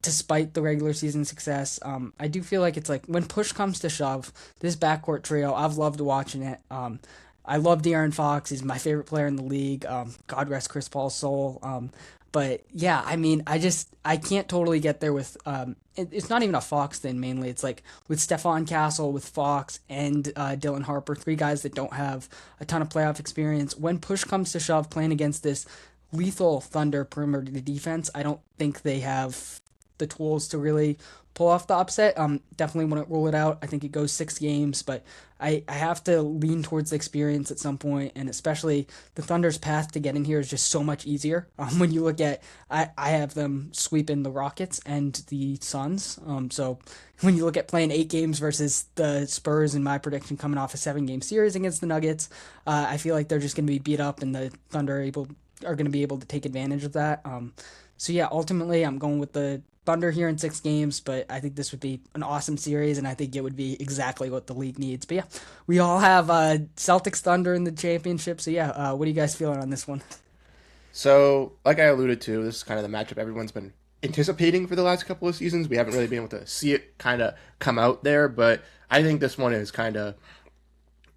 Speaker 1: Despite the regular season success, I do feel like it's like when push comes to shove, this backcourt trio, I've loved watching it. I love De'Aaron Fox. He's my favorite player in the league. God rest Chris Paul's soul. But yeah, I mean, I can't totally get there with it's not even a Fox thing mainly. It's like with Stephon Castle, with Fox and Dylan Harper, 3 guys that don't have a ton of playoff experience. When push comes to shove, playing against this lethal Thunder perimeter defense, I don't think they have the tools to really pull off the upset. Definitely wouldn't rule it out. I think it goes 6 games, but I have to lean towards the experience at some point, and especially the Thunder's path to getting here is just so much easier. When you look at, I have them sweeping the Rockets and the Suns. So when you look at playing 8 games versus the Spurs, in my prediction coming off a 7-game series against the Nuggets, I feel like they're just going to be beat up, and the Thunder are going to be able to take advantage of that. So yeah, ultimately I'm going with the Thunder here in 6 games, but I think this would be an awesome series, and I think it would be exactly what the league needs. But yeah, we all have Celtics Thunder in the championship, so yeah, what are you guys feeling on this one?
Speaker 3: So, like I alluded to, this is kind of the matchup everyone's been anticipating for the last couple of seasons. We haven't really been able to see it kind of come out there, but I think this one is kind of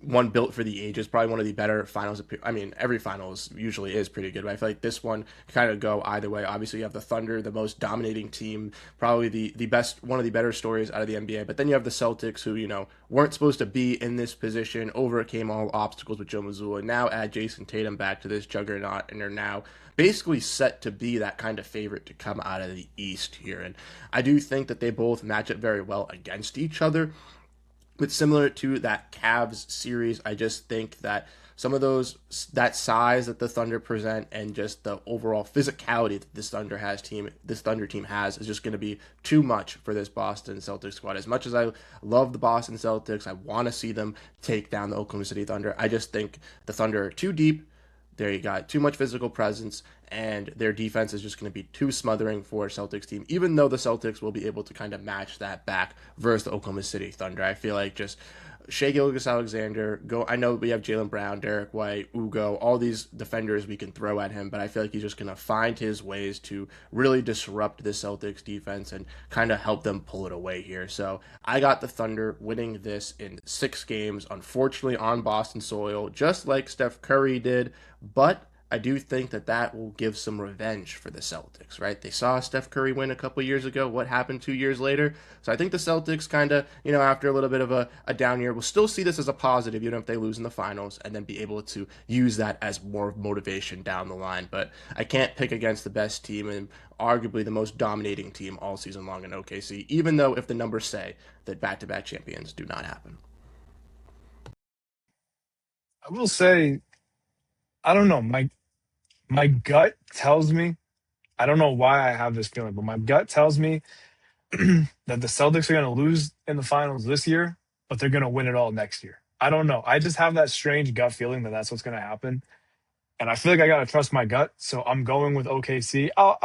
Speaker 3: one built for the ages, probably one of the better finals. I mean, every finals usually is pretty good, but I feel like this one kind of go either way. Obviously, you have the Thunder, the most dominating team, probably the best, one of the better stories out of the NBA. But then you have the Celtics, who weren't supposed to be in this position, overcame all obstacles with Joe Mazzulla. Now add Jason Tatum back to this juggernaut, and are now basically set to be that kind of favorite to come out of the East here. And I do think that they both match up very well against each other. But similar to that Cavs series, I just think that some of that size that the Thunder present and just the overall physicality that this Thunder team has is just going to be too much for this Boston Celtics squad. As much as I love the Boston Celtics, I want to see them take down the Oklahoma City Thunder. I just think the Thunder are too deep. There you got too much physical presence, and their defense is just going to be too smothering for a Celtics team, even though the Celtics will be able to kind of match that back versus the Oklahoma City Thunder. I feel like just Shea Gilgeous-Alexander, go. I know we have Jaylen Brown, Derek White, Ugo, all these defenders we can throw at him, but I feel like he's just going to find his ways to really disrupt the Celtics defense and kind of help them pull it away here. So I got the Thunder winning this in 6 games, unfortunately on Boston soil, just like Steph Curry did, but I do think that that will give some revenge for the Celtics, right? They saw Steph Curry win a couple years ago. What happened 2 years later? So I think the Celtics kind of, after a little bit of a down year, will still see this as a positive, even if they lose in the finals, and then be able to use that as more motivation down the line. But I can't pick against the best team and arguably the most dominating team all season long in OKC, even though if the numbers say that back-to-back champions do not happen.
Speaker 2: I will say, I don't know. My gut tells me, I don't know why I have this feeling, but my gut tells me that the Celtics are going to lose in the finals this year, but they're going to win it all next year. I don't know. I just have that strange gut feeling that that's what's going to happen. And I feel like I got to trust my gut. So I'm going with OKC. I'll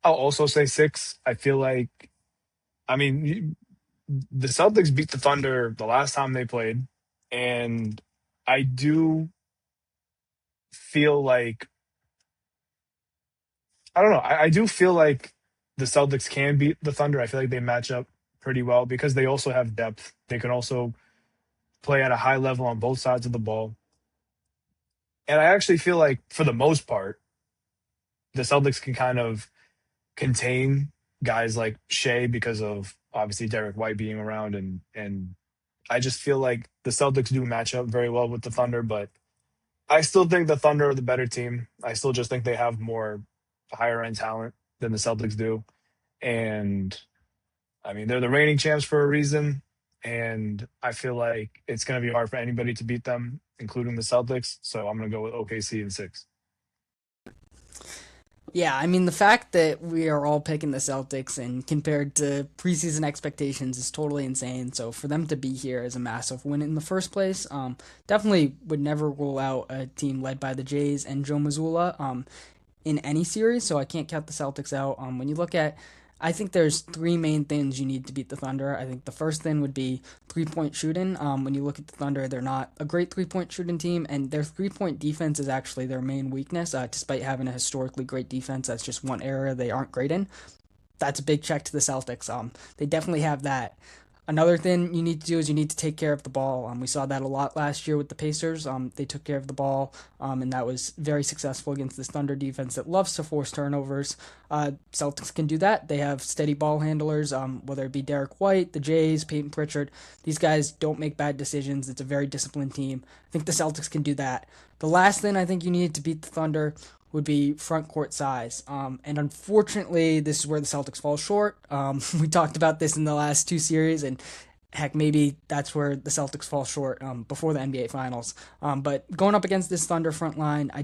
Speaker 2: also say 6. I feel like, the Celtics beat the Thunder the last time they played. And I do feel like, I don't know. I do feel like the Celtics can beat the Thunder. I feel like they match up pretty well because they also have depth. They can also play at a high level on both sides of the ball. And I actually feel like, for the most part, the Celtics can kind of contain guys like Shea because of obviously Derek White being around, and I just feel like the Celtics do match up very well with the Thunder, but I still think the Thunder are the better team. I still just think they have more higher end talent than the Celtics do. And they're the reigning champs for a reason. And I feel like it's going to be hard for anybody to beat them, including the Celtics. So I'm going to go with OKC in 6.
Speaker 1: Yeah, I mean, the fact that we are all picking the Celtics and compared to preseason expectations is totally insane. So for them to be here is a massive win in the first place. Definitely would never rule out a team led by the Jays and Joe Mazzulla in any series, so I can't count the Celtics out. When you look at, I think there's 3 main things you need to beat the Thunder. I think the first thing would be 3-point shooting. When you look at the Thunder, they're not a great 3-point shooting team, and their 3-point defense is actually their main weakness. Despite having a historically great defense, that's just one area they aren't great in. That's a big check to the Celtics. They definitely have that. Another thing you need to do is you need to take care of the ball. We saw that a lot last year with the Pacers. They took care of the ball, and that was very successful against this Thunder defense that loves to force turnovers. Celtics can do that. They have steady ball handlers, whether it be Derek White, the Jays, Peyton Pritchard. These guys don't make bad decisions. It's a very disciplined team. I think the Celtics can do that. The last thing I think you need to beat the Thunder would be front court size. And unfortunately, this is where the Celtics fall short. We talked about this in the last 2 series, and heck, maybe that's where the Celtics fall short before the NBA Finals. But going up against this Thunder front line, I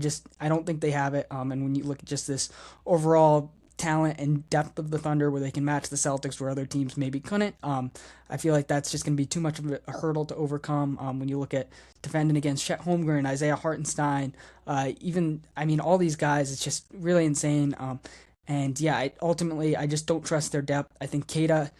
Speaker 1: don't think they have it. And when you look at just this overall talent and depth of the Thunder where they can match the Celtics where other teams maybe couldn't, I feel like that's just going to be too much of a hurdle to overcome when you look at defending against Chet Holmgren, Isaiah Hartenstein, all these guys. It's just really insane. And yeah, I just don't trust their depth. I think Keita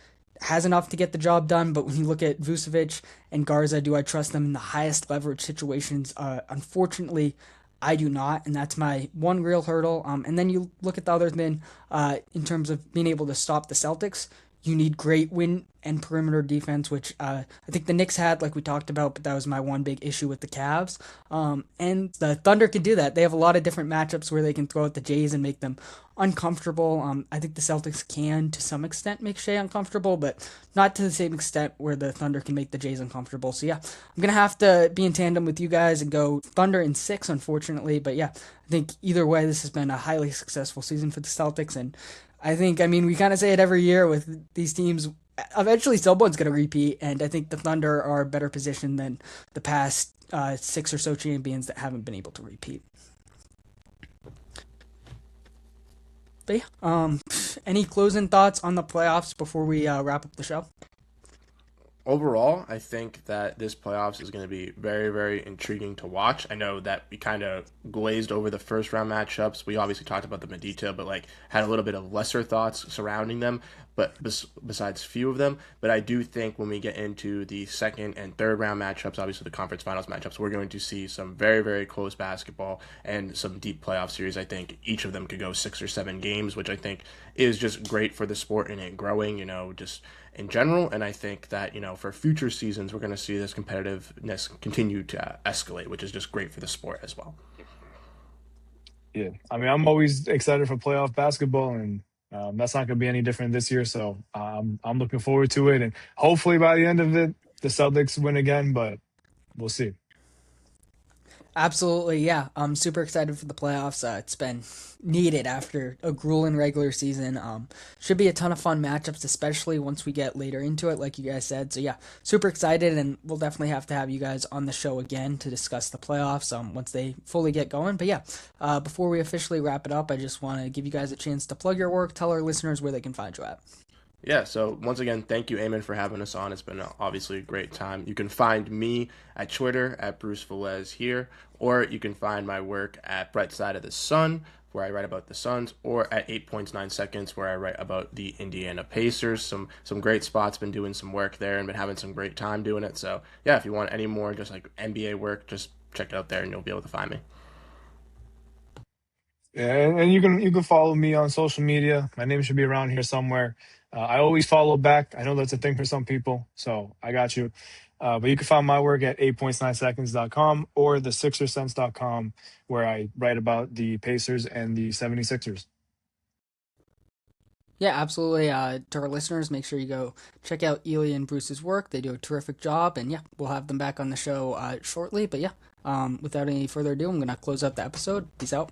Speaker 1: has enough to get the job done, but when you look at Vucevic and Garza, do I trust them in the highest leverage situations? Unfortunately, I do not, and that's my one real hurdle. And then you look at the other thing in terms of being able to stop the Celtics. You need great wing and perimeter defense, which I think the Knicks had, like we talked about, but that was my one big issue with the Cavs. And the Thunder can do that. They have a lot of different matchups where they can throw at the Jays and make them uncomfortable. I think the Celtics can, to some extent, make Shea uncomfortable, but not to the same extent where the Thunder can make the Jays uncomfortable. So yeah, I'm going to have to be in tandem with you guys and go Thunder in 6, unfortunately. But yeah, I think either way, this has been a highly successful season for the Celtics, and we kind of say it every year with these teams. Eventually, someone's going to repeat, and I think the Thunder are better positioned than the past 6 or so champions that haven't been able to repeat. But yeah, any closing thoughts on the playoffs before we wrap up the show?
Speaker 3: overall, I think that this playoffs is going to be very, very intriguing to watch. I know that we kind of glazed over the first round matchups. We obviously talked about them in detail, but like had a little bit of lesser thoughts surrounding them. But besides few of them, but I do think when we get into the second and third round matchups, obviously the conference finals matchups, we're going to see some very, very close basketball and some deep playoff series. I think each of them could go 6 or 7 games, which I think is just great for the sport and it growing, just in general. And I think that, for future seasons, we're going to see this competitiveness continue to escalate, which is just great for the sport as well.
Speaker 2: Yeah, I mean, I'm always excited for playoff basketball, and that's not going to be any different this year. So I'm looking forward to it, and hopefully by the end of it, the Celtics win again. But we'll see.
Speaker 1: Absolutely, yeah. I'm super excited for the playoffs. It's been needed after a grueling regular season. Should be a ton of fun matchups, especially once we get later into it, like you guys said. So yeah, super excited, and we'll definitely have to have you guys on the show again to discuss the playoffs once they fully get going. But yeah, before we officially wrap it up, I just want to give you guys a chance to plug your work, tell our listeners where they can find you at.
Speaker 3: Yeah, so once again, thank you, Eamon, for having us on. It's been obviously a great time. You can find me at Twitter at Bruce Velez here, or you can find my work at Bright Side of the Sun, where I write about the Suns, or at 8.9 seconds, where I write about the Indiana Pacers. Some great spots. Been doing some work there and been having some great time doing it. So yeah, if you want any more just like NBA work, just check it out there, and you'll be able to find me.
Speaker 2: Yeah, and you can follow me on social media. My name should be around here somewhere. I always follow back. I know that's a thing for some people, so I got you. But you can find my work at 8.9seconds.com or the6ersense.com, where I write about the Pacers and the 76ers.
Speaker 1: Yeah, absolutely. To our listeners, make sure you go check out Elie and Bruce's work. They do a terrific job, and yeah, we'll have them back on the show shortly. But yeah, without any further ado, I'm gonna close out the episode. Peace out.